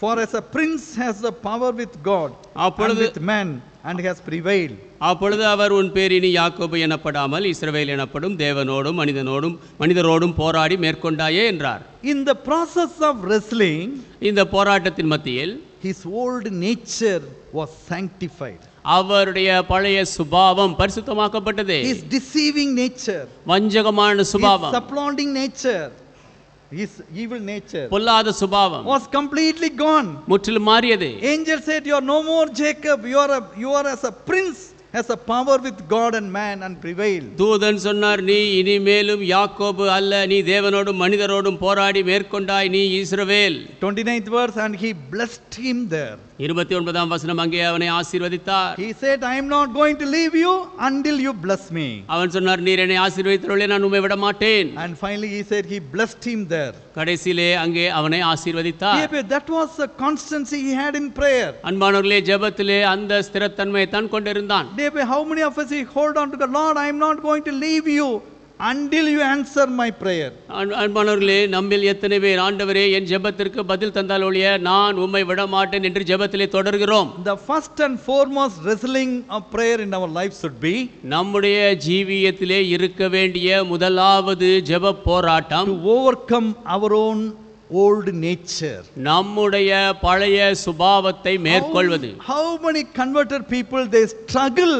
For as a prince has the power with God and with man, and has prevailed. அப்பொழுது அவர், உன் பேர் இனி யாக்கோபு எனப்படாமல் இஸ்ரவேல் எனப்படும், தேவனோடும் மனிதரோடும் போராடி மேற்கொண்டாயே என்றார். In the process of wrestling, இந்த போராட்டத்தின் மத்தியில் his old nature was sanctified. அவருடைய பழைய சுபாவம் பரிசுத்தமாக்கப்பட்டது. His deceiving nature, வஞ்சகமான சுபாவம், his supplanting nature, his evil nature, பொல்லாத சுபாவம் was completely gone. முற்றிலும் மாறியது. Angel said, you are no more Jacob, you are as a prince, has a power with God and man, and prevail. தூதன் சொன்னார், நீ இனிமேலும் யாக்கோபு அல்ல, நீ தேவனோடும் மனிதரோடும் போராடி மேற்கொண்டாய், நீ இஸ்ரவேல். 29th verse, and he blessed him there. 29ஆம் வசனம் அங்கே அவனை ஆசீர்வதித்தார். He said, I am not going to leave you until you bless me. அவன் சொன்னார், நீர் என்னை ஆசீர்வதித்தருளே, நான் உம்மை விட மாட்டேன். And finally he said he blessed him there. கடைசியிலே அங்கே அவனை ஆசீர்வதித்தார். That was the constancy he had in prayer. அன்பானவர்களே, ஜெபத்திலே அந்த ஸ்திரத்தன்மையை தான் கொண்டிருந்தான். How many of us we hold on to God? Lord, I am not going to leave you until you answer my prayer. அன்பானவர்களே, நம்மில் எத்தனை பேர் ஆண்டவரே என் ஜெபத்திற்கு பதில் தந்தால் ஒழிய நான் உம்மை விட மாட்டேன் என்று ஜெபத்திலே தொடர்கிறோம்? The first and foremost wrestling of prayer in our life should be நம்முடைய ஜீவியத்திலே இருக்க வேண்டிய முதலாவது ஜெப போராட்டம் to overcome our own old nature. நம்முடைய பழைய சுபாவத்தை மேற்கொள்வது. How many converted people they struggle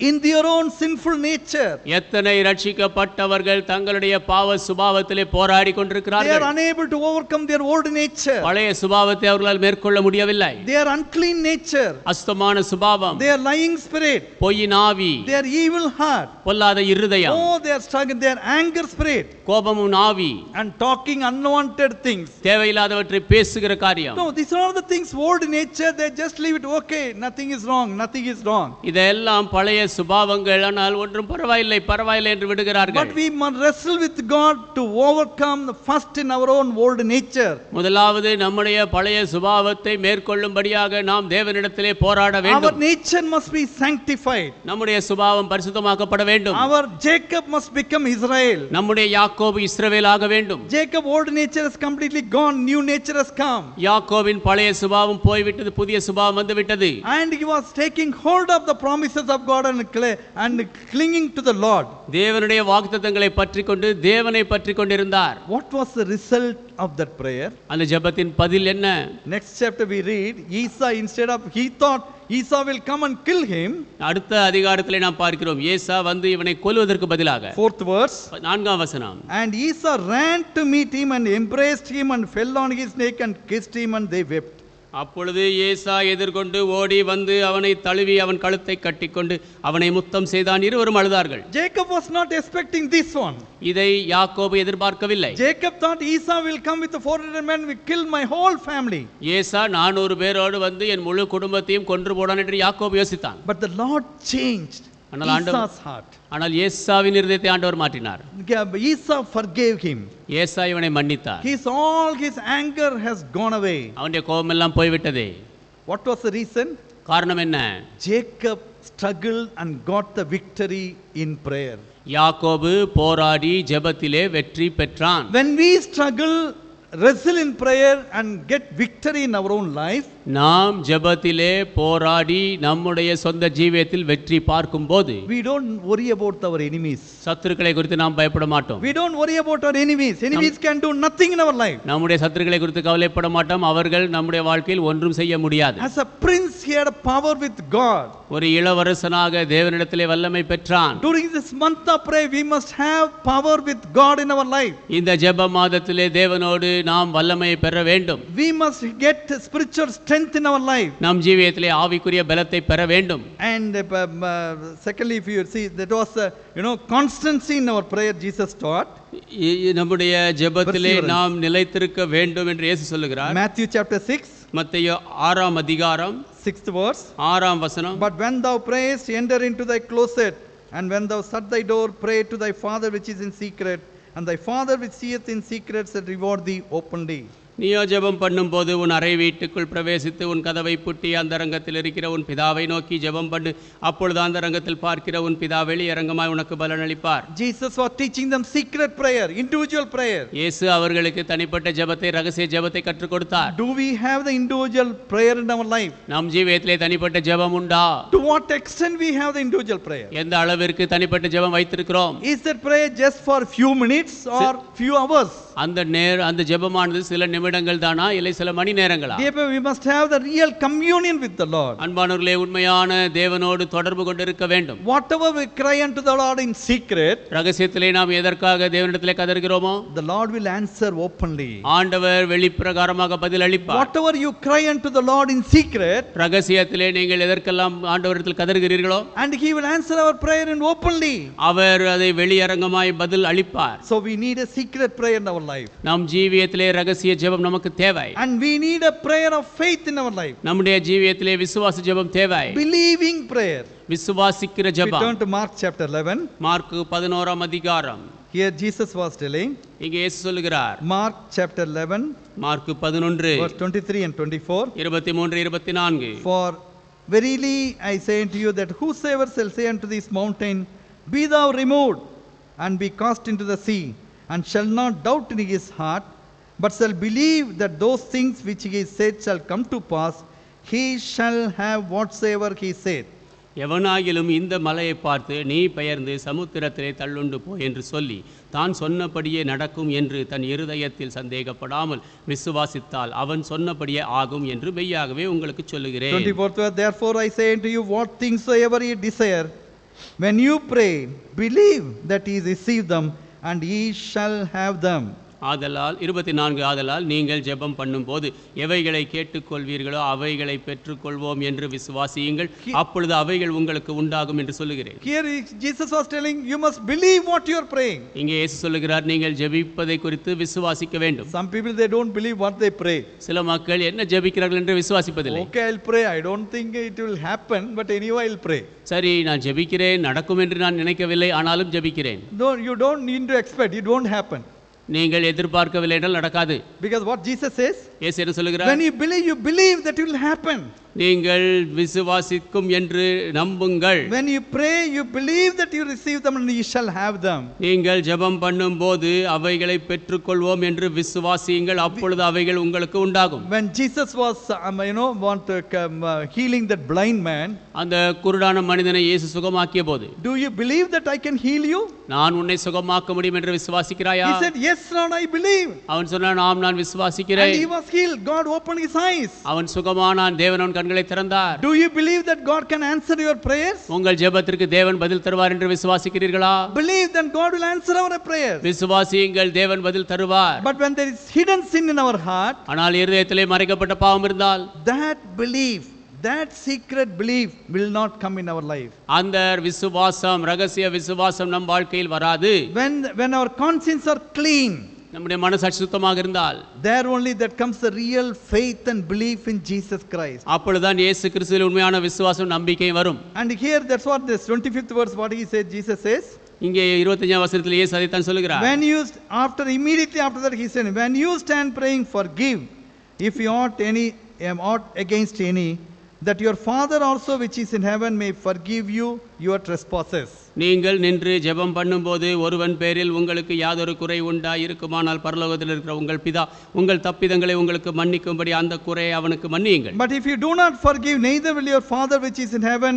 in their own sinful nature? எத்தனை ரட்சிக்கப்பட்டவர்கள் தங்களுடைய பாவ சுபாவத்திலே போராடி கொண்டிருக்கிறார்கள். They are unable to overcome their old nature. பழைய சுபாவத்தை அவர்களால் மேற்கொள்ள முடியவில்லை. Their unclean nature, அசுத்தமான சுபாவம், their lying spirit, பொய்யின் ஆவி, their evil heart, பொல்லாத இருதயம், they are struggling, their anger spirit, கோபமும் ஆவி, and talking unwanted things. தேவையில்லாதவற்றை பேசுகிற காரியம். No, these are all the things old nature. They just leave it. Okay, nothing is wrong, nothing is wrong. இதெல்லாம் பழைய சுபாவங்கள், ஆனால் ஒன்றும் பரவாயில்லை என்று விடுகிறார்கள். But we must wrestle with God to overcome the first in our own old nature. முதலாவது நம்முடைய பழைய சுபாவத்தை மேற்கொள்ளும்படியாக நாம் தேவனிடத்திலே போராட வேண்டும். Our nature must be sanctified. நம்முடைய சுபாவம் பரிசுத்தமாக்கப்பட வேண்டும். Our Jacob must become Israel. நம்முடைய யாக்கோபு இஸ்ரவேலாக வேண்டும். Jacob old nature is completely gone, new nature has come. யாக்கோபின் பழைய சுபாவம் போய்விட்டது, புதிய சுபாவம் வந்து விட்டது. And he was taking hold of the promises of God and clinging to the Lord. தேவனுடைய வாக்குத்தத்தங்களை பற்றிக்கொண்டு தேவனை பற்றிக்கொண்டிருந்தார். What was the result of that prayer? அந்த ஜெபத்தின் பதில் என்ன? Next chapter we read, he thought Esau will come and kill him. அடுத்த அதிகாரத்திலே நாம் பார்க்கிறோம், ஏசா வந்து இவனை கொல்வதற்கு பதிலாக. 4th verse. 4ஆம் வசனம். And Esau ran to meet him and embraced him and fell on his neck and kissed him and they wept. அப்பொழுது ஏசா எதிர்கொண்டு ஓடி வந்து அவனை தழுவி அவன் கழுத்தை கட்டிக்கொண்டு அவனை முத்தம் செய்தான். இருவரும் அழுதார்கள். Jacob was not expecting this one. இதை யாக்கோபு எதிர்பார்க்கவில்லை. Jacob thought Esau will come with the 400 men, will kill my whole family. ஏசா 400 பேரோடு வந்து என் முழு குடும்பத்தையும் கொன்று போடான் என்று யாக்கோபு யோசித்தான். But the Lord changed Esau's heart. ஆனால் ஏசாவின் இருதயத்தை ஆண்டவர் மாற்றினார். Esau forgave him. ஏசா இவனை மன்னித்தார். All his anger has gone away. அவனுடைய கோபம் எல்லாம் போய்விட்டது. What was the reason? காரணம் என்ன? Jacob struggled and got the victory in prayer. யாக்கோபு போராடி ஜெபத்திலே வெற்றி பெற்றான். When we struggle, wrestle in prayer and get victory in our own life, நாம் ஜெபத்திலே போராடி நம்முடைய சொந்த ஜீவியத்தில் வெற்றி பார்க்கும்போது we don't worry about our enemies. சத்துருக்களை குறித்து நாம் பயப்பட மாட்டோம். We don't worry about our enemies. Enemies can do nothing in our life. நம்முடைய சத்துருக்களை குறித்து கவலைப்பட மாட்டோம். அவர்கள் நம்முடைய வாழ்க்கையில் ஒன்றும் செய்ய முடியாது. As a prince he had power with God. ஒரு இளவரசனாக தேவனிடத்திலே வல்லமை பெற்றான். During this month of prayer we must have power with God in our life. இந்த ஜெப மாதத்திலே தேவனோடு நாம் வல்லமையை பெற வேண்டும். We must get spiritual strength in our life. நம் ஜீவியத்திலே ஆவிக்குரிய பலத்தை பெற வேண்டும். And secondly, if you see, that was constancy in our prayer Jesus taught. நம்முடைய ஜெபத்திலே நாம் நிலைத்திருக்க வேண்டும் என்று இயேசு சொல்லுகிறார். Matthew chapter 6, மத்தேயு 6ஆம் அதிகாரம் 6th verse. 6ஆம் வசனம். But when thou prayest, enter into thy closet, and when thou shut thy door, pray to thy Father which is in secret, and thy Father which seeth in secret shall reward thee openly. நீயோ ஜெபம் பண்ணும்போது உன் அறை வீட்டுக்குள் பிரவேசித்து உன் கதவை பூட்டி அந்தரங்கத்தில் இருக்கிற உன் பிதாவை நோக்கி ஜெபம் பண்ணு. அப்பொழுது அந்தரங்கத்தில் பார்க்கிற உன் பிதா வெளியரங்கமாய் உனக்கு பலனளிப்பார். Jesus was teaching them secret prayer, individual prayer. இயேசு அவர்களுக்கு தனிப்பட்ட ஜெபத்தை, ரகசிய ஜெபத்தை கற்றுக் கொடுத்தார். Do we have the individual prayer in our life? நம் ஜீவியத்திலே தனிப்பட்ட ஜெபம் உண்டா? To what extent we have the individual prayer? எந்த அளவிற்கு தனிப்பட்ட ஜெபம் வைத்திருக்கிறோம்? Is that prayer just for few minutes or few hours? அந்த ஜெபமானது சில நிமிடங்கள் தானா, இல்லை சில மணி நேரங்களா? We must have the real communion with the Lord. அன்பானவர்களே, உண்மையான தேவனோடு தொடர்பு கொண்டிருக்க வேண்டும். Whatever we cry unto the Lord in secret, ரகசியத்திலே நாம் எதற்காக தேவனிடத்திலே கதறுகிறோமோ, the Lord will answer openly. ஆண்டவர் வெளிப்பிரகாரமாக பதில் அளிப்பார். Whatever you cry unto the Lord in secret, ரகசியத்திலே நீங்கள் எதற்கெல்லாம் ஆண்டவரிடத்தில் கதறுகிறீர்களோ, and he will answer our prayer in openly. அவர் அதை வெளியரங்கமாய் பதில் அளிப்பார். So we need a secret prayer in our life. நம் ஜீவியத்திலே ரகசிய ஜெபம் நமக்கு தேவை. And we need a prayer of faith in our life. நம்முடைய ஜீவியத்திலே விசுவாச ஜெபம் தேவை. Believing prayer. விசுவாசிக்கிற We ஜெபம். turn to Mark chapter 11. Mark 11ஆம் அதிகாரம். Here Jesus was telling. இங்கே இயேசு சொல்லுகிறார். Mark chapter 11. Mark 11 verse 23 and 24. 23 24. For verily I say unto you that whosoever shall say unto this mountain, be thou removed and be cast into the sea, and shall not doubt in his heart, but shall believe that those things which he said shall come to pass, he shall have whatsoever he said. எவனாகிலும் இந்த மலையை பார்த்து நீ பெயர்ந்து சமுத்திரத்திலே தள்ளுண்டு போ என்று சொல்லி தான் சொன்னபடியே நடக்கும் என்று தன் இருதயத்தில் சந்தேகப்படாமல் விசுவாசித்தால் அவன் சொன்னபடியே ஆகும் என்று மெய்யாகவே உங்களுக்கு சொல்லுகிறேன். 24th verse, therefore I say unto you, what things soever ye desire, when you pray, believe that ye receive them, and ye shall have them. ஆதலால் 24 ஆதலால் நீங்கள் ஜெபம் பண்ணும்போது எவைகளை கேட்டுக்கொள்வீர்களோ அவைகளை பெற்றுக்கொள்வோம் என்று விசுவாசியுங்கள், அப்பொழுது அவைகள் உங்களுக்கு உண்டாகும் என்று சொல்லுகிறேன். Here Jesus was telling you must believe what you are praying. இங்கே இயேசு சொல்லுகிறார் நீங்கள் ஜெபிப்பதை குறித்து விசுவாசிக்க வேண்டும். Some people they don't believe what they pray. சில மக்கள் என்ன ஜெபிக்கிறார்கள் என்று விசுவாசிப்பதில்லை. Okay, I'll pray. I don't think it will happen, but anyway I'll pray. சரி நான் ஜெபிக்கிறேன், நடக்கும் என்று நான் நினைக்கவில்லை, ஆனாலும் ஜெபிக்கிறேன். No, you don't need to expect. It won't happen. நீங்கள் எதிர்பார்க்கவில்லை என்றால் நடக்காது. Because what Jesus says, இயேசு என்ன சொல்லுகிறார்? when you believe that it will happen. நீங்கள் விசுவாசிக்கும் என்று நம்புங்கள். When you pray, you believe that you receive them and you shall have them. நீங்கள் ஜெபம் பண்ணும்போது அவைகளை பெற்றுக்கொள்வோம் என்று விசுவாசியுங்கள், அப்பொழுது அவைகள் உங்களுக்கு உண்டாகும். When Jesus was healing that blind man, அந்த குருடான மனிதனை இயேசு சுகமாக்கிய போது, do you believe that I can heal you? நான் உன்னை சுகமாக்க முடியும் என்று விசுவாசிக்கிறாயா? He said, yes Lord, I believe. அவன் சொன்னான், ஆம் நான் விசுவாசிக்கிறேன். And he was healed. God opened his eyes. அவன் சுகமானான், தேவன் அவன் கண்களை திறந்தார். Do you believe that God can answer your prayers? உங்கள் ஜெபத்திற்கு தேவன் பதில் தருவார் என்று விசுவாசிக்கிறீர்களா? Believe that God will answer our prayers. விசுவாசியுங்கள், தேவன் பதில் தருவார். But when there is hidden sin in our heart, ஆனால் இருதயத்திலே மறைக்கப்பட்ட பாவம் இருந்தால், that belief, that secret belief will not come in our life. அந்த விசுவாசம், ரகசிய விசுவாசம் நம் வாழ்க்கையில் வராது. When our conscience are clean, நம்முடைய மனசாட்சி சுத்தமாக இருந்தால், there only that comes the real faith and belief in Jesus Christ. அப்பொழுதுதான் இயேசு கிறிஸ்துவில் உண்மையான விசுவாசம் நம்பிக்கை வரும். And here that's what this 25th verse what he said, Jesus says, இங்கே 25ஆம் வசனத்தில் இயேசு அதைத்தான் சொல்லுகிறார். when you immediately after that he said, when you stand praying, forgive if you ought against any, that your Father also which is in heaven may forgive you your trespasses. நீங்கள் நின்று ஜெபம் பண்ணும்போது ஒருவன் பேரில் உங்களுக்கு யாதொரு குறை உண்டாயிருக்குமானால் பரலோகத்தில் இருக்கிற உங்கள் பிதா உங்கள் தப்பிதங்களை உங்களுக்கு மன்னிக்கும்படி அந்த குறையை அவனுக்கு மன்னியுங்கள். But if you do not forgive, neither will your Father which is in heaven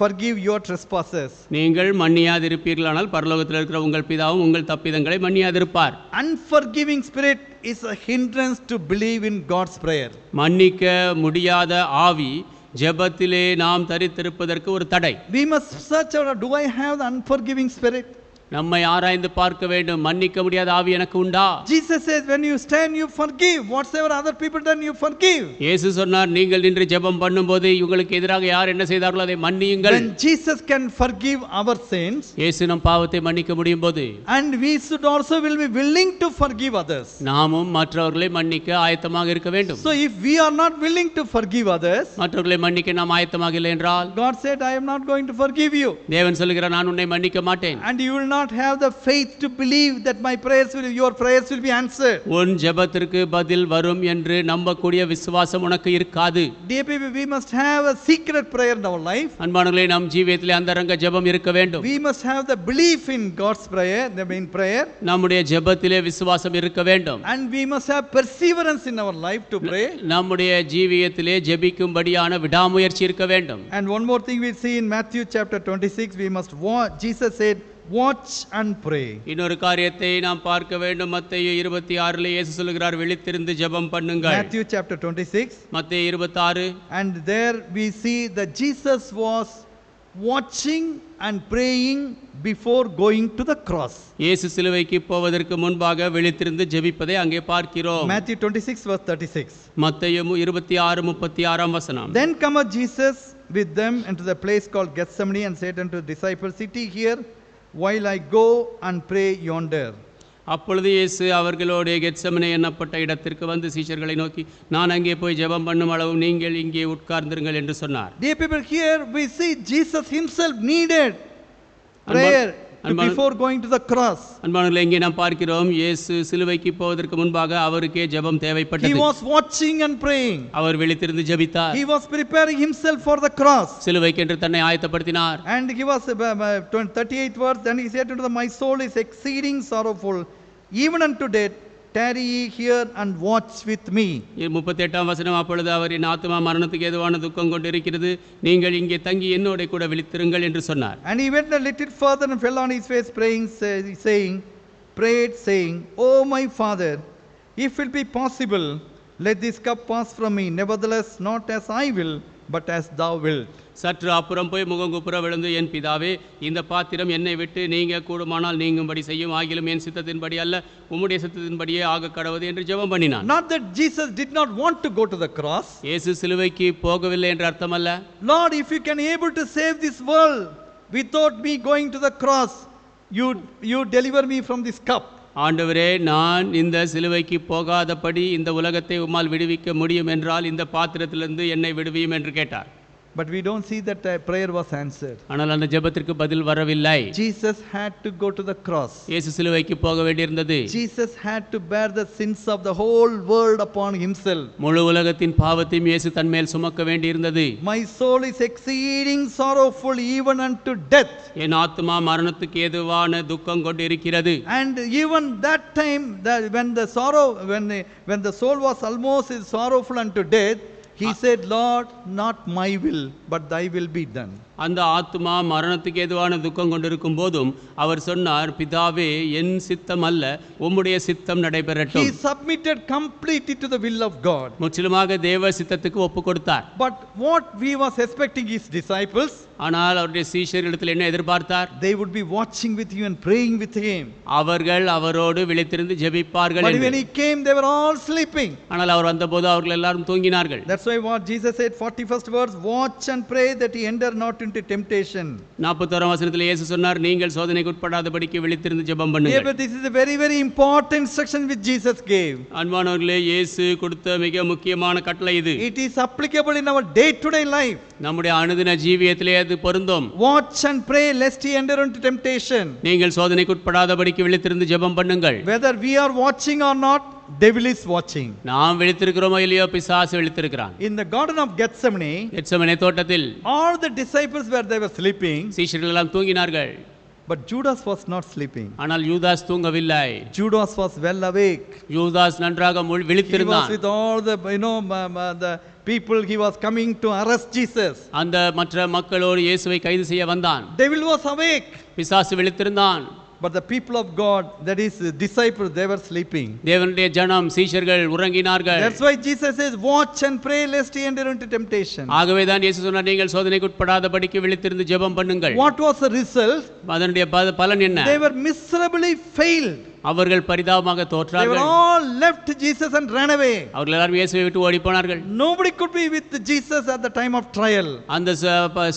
forgive your trespasses. நீங்கள் மன்னியாதிருப்பீர்களானால் பரலோகத்தில் இருக்கிற உங்கள் பிதாவும் உங்கள் தப்பிதங்களை மன்னியாதிருப்பார். Unforgiving spirit is a hindrance to believe in God's prayer. மன்னிக்க முடியாத ஆவி ஜெபத்திலே நாம் தரித்திருப்பதற்கு ஒரு தடை. We must search out, do I have the unforgiving spirit? நம்மை ஆராய்ந்து பார்க்க வேண்டும். மன்னிக்க முடியாத ஆவி எனக்கு உண்டா? Jesus says when you stand you forgive whatsoever other people done you forgive. இயேசு சொன்னார் நீங்கள் நின்று ஜெபம் பண்ணும்போது உங்களுக்கு எதிராக யார் என்ன செய்தார்களோ அதை மன்னியுங்கள். When Jesus can forgive our sins, இயேசு நம் பாவத்தை மன்னிக்க முடியும் போது, and we should also will be willing to forgive others. நாமும் மற்றவர்களை மன்னிக்க ஆயத்தமாக இருக்க வேண்டும். So if we are not willing to forgive others, மற்றவர்களை மன்னிக்க நாம் ஆயத்தமாக இல்லை என்றால், God said I am not going to forgive you. தேவன் சொல்கிறார் நான் உன்னை மன்னிக்க மாட்டேன். And you will not have the faith to believe that your prayers will be answered. உன் ஜெபத்திற்கு பதில் வரும் என்று நம்பக்கூடிய விசுவாசம் உனக்கு இருக்காது. Dear people, we must have a secret prayer in our life. அன்பானவர்களே நம் ஜீவியத்திலே அந்தரங்க ஜெபம் இருக்க வேண்டும். We must have the belief in God's prayer, the main prayer. நம்முடைய ஜெபத்திலே விசுவாசம் இருக்க வேண்டும். And we must have perseverance in our life to pray. நம்முடைய ஜீவியத்திலே ஜெபிக்கும்படியான விடாமுயற்சி இருக்க வேண்டும். And one more thing we see in Matthew chapter 26, we must watch. Jesus said watch and pray. இன்னொரு காரியத்தை நாம் பார்க்க வேண்டும். மத்தேயு 26லே இயேசு சொல்கிறார் விழித்திருந்து ஜெபம் பண்ணுங்கள். Matthew chapter 26. மத்தேயு 26. And there we see that Jesus was watching and praying before going to the cross. இயேசு சிலுவைக்கு போவதற்கு முன்பாக விழித்திருந்து ஜெபிப்பதை அங்கே பார்க்கிறோம். Matthew 26 verse 36. மத்தேயு 26:36 வசனம். Then cometh Jesus with them into the place called Gethsemane and said unto the disciples, sit ye here while I go and pray yonder. அப்பொழுது இயேசு அவர்களோடு கெத்செமனே என்னப்பட்ட இடத்திற்கு வந்து சீஷர்களை நோக்கி, நான் அங்கே போய் ஜெபம் பண்ணும் அளவு நீங்கள் இங்கே உட்கார்ந்திருங்கள் என்று சொன்னார். Dear people, here we see Jesus himself needed prayer before going to the cross. அன்பானவர்களே, இங்கே நாம் பார்க்கிறோம் இயேசு சிலுவைக்கு போவதற்கு முன்பாக அவருக்கே ஜெபம் He தேவைப்பட்டது. was watching and praying. அவர் விழித்திருந்து ஜெபித்தார். He was preparing himself for the cross. சிலுவைக்கென்று தன்னை ஆயத்தப்படுத்தினார். And he was 38 verse, then he said unto them, my soul is exceeding sorrowful, even unto death. Tarry ye here and watch with me. 38ஆம் வசனம், அப்பொழுது அவர், என் ஆத்துமா மரணத்துக்கு ஏதுவான துக்கம் கொண்டு இருக்கிறது, நீங்கள் இங்கே தங்கி என்னோட கூட விழித்திருங்கள் என்று சொன்னார். And he went a little further and fell on his face praying, saying, O my Father, if it be possible, let this cup pass from me. Nevertheless, not as I will, but as thou wilt. சற்று அப்புறம் போய் முகங்குப்புற விழுந்து, என் பிதாவே, இந்த பாத்திரம் என்னை விட்டு நீங்க கூடுமானால் நீங்கும்படி செய்யும், ஆகிலும் என் சித்தத்தின்படி அல்ல உம்முடைய சித்தத்தின்படியே ஆக கடவுது என்று ஜெபம் பண்ணினான். Not that Jesus did not want to go to the cross. இயேசு சிலுவைக்கு போகவில்லை என்று அர்த்தமல்ல. Lord, if you can able to save this world without me going to the cross, you deliver me from this cup. ஆண்டவரே, நான் இந்த சிலுவைக்கு போகாதபடி இந்த உலகத்தை உம்மால் விடுவிக்க முடியும் என்றால் இந்த பாத்திரத்திலிருந்து என்னை விடுவியும் என்று கேட்டார். But we don't see that prayer was answered. ஆனால் அந்த ஜெபத்திற்கு பதில் வரவில்லை. Jesus had to go to the cross. இயேசு சிலுவைக்கு போக வேண்டியிருந்தது. Jesus had to bear the sins of the whole world upon himself. முழு உலகத்தின் பாவத்தையும் இயேசு தன் மேல் சுமக்க வேண்டியிருந்தது. My soul is exceeding sorrowful even unto death. என் ஆத்துமா மரணத்துக்கு ஏதுவான துக்கம் கொண்டு இருக்கிறது. And even that time, when the soul was almost sorrowful unto death, he said, Lord, not my will, but thy will be done. அந்த ஆத்துமா மரணத்துக்கு ஏதுவான துக்கம் கொண்டிருக்கும் போதும் அவர் சொன்னார், பிதாவே, என் சித்தம் அல்ல உம்முடைய சித்தம் நடைபெறட்டும். He submitted completely to the will of God. முற்றிலுமாக தேவ சித்தத்துக்கு ஒப்பு கொடுத்தார். But what we was expecting his disciples, ஆனால் அவருடைய சீஷர்களிடத்தில் என்ன எதிர்பார்த்தார்? they would be watching with you and praying with him. அவர்கள் அவரோடு விழித்திருந்து ஜெபிப்பார்கள். But when he came, they were all sleeping. ஆனால் அவர் வந்தபோது அவர்கள் எல்லாரும் தூங்கினார்கள். That's why what Jesus said, 41st verse, watch and pray that he enter not into temptation. 41ஆம் வசனத்தில் இயேசு சொன்னார், நீங்கள் சோதனைக்கு உட்படாதபடிக்கு விழித்திருந்து ஜெபம் பண்ணுங்கள். But this is a very very important instruction which Jesus gave. அன்பானவர்களே, இயேசு கொடுத்த மிக முக்கியமான கட்டளை இது. It is applicable in our day to day life. நம்முடைய அனுதின ஜீவியத்திலே அது பொருந்தும். Watch and pray lest he enter into temptation. நீங்கள் சோதனைக்கு உட்படாதபடிக்கு விழித்திருந்து ஜெபம் பண்ணுங்கள். Whether we are watching or not, devil is watching. நாம் விழித்திருக்கிறோமோ இல்லையோ, பிசாசு விழித்திருக்கிறான். In the garden of Gethsemane, Gethsemane தோட்டத்தில் all the disciples they were sleeping, சீஷர்கள் எல்லாம் தூங்கினார்கள். but Judas was not sleeping. ஆனால் யூதாஸ் தூங்கவில்லை. Judas was well awake. யூதாஸ் நன்றாக He was விழித்திருந்தான். with all the the people. He was coming to arrest Jesus. அந்த மற்ற மக்களோடு இயேசுவை கைது செய்ய வந்தான். Devil was awake. பிசாசு விழித்திருந்தான். But the people of God, that is disciples, they were sleeping. தேவனுடைய ஜனம் சீஷர்கள் உறங்கினார்கள். That's why Jesus says, watch and pray lest he enter into temptation. ஆகவே தான் இயேசு சொன்னார், நீங்கள் சோதனைக்கு உட்படாதபடிக்கு விழித்திருந்து ஜெபம் பண்ணுங்கள். What was the result? அதனுடைய பலன் என்ன? They were miserably failed. அவர்கள் பரிதாபமாக They were தோற்றார்கள். all left Jesus and ran away. அவர்கள் எல்லாரும் இயேசுவை விட்டு ஓடி போனார்கள். Nobody could be with Jesus at the time of trial. அந்த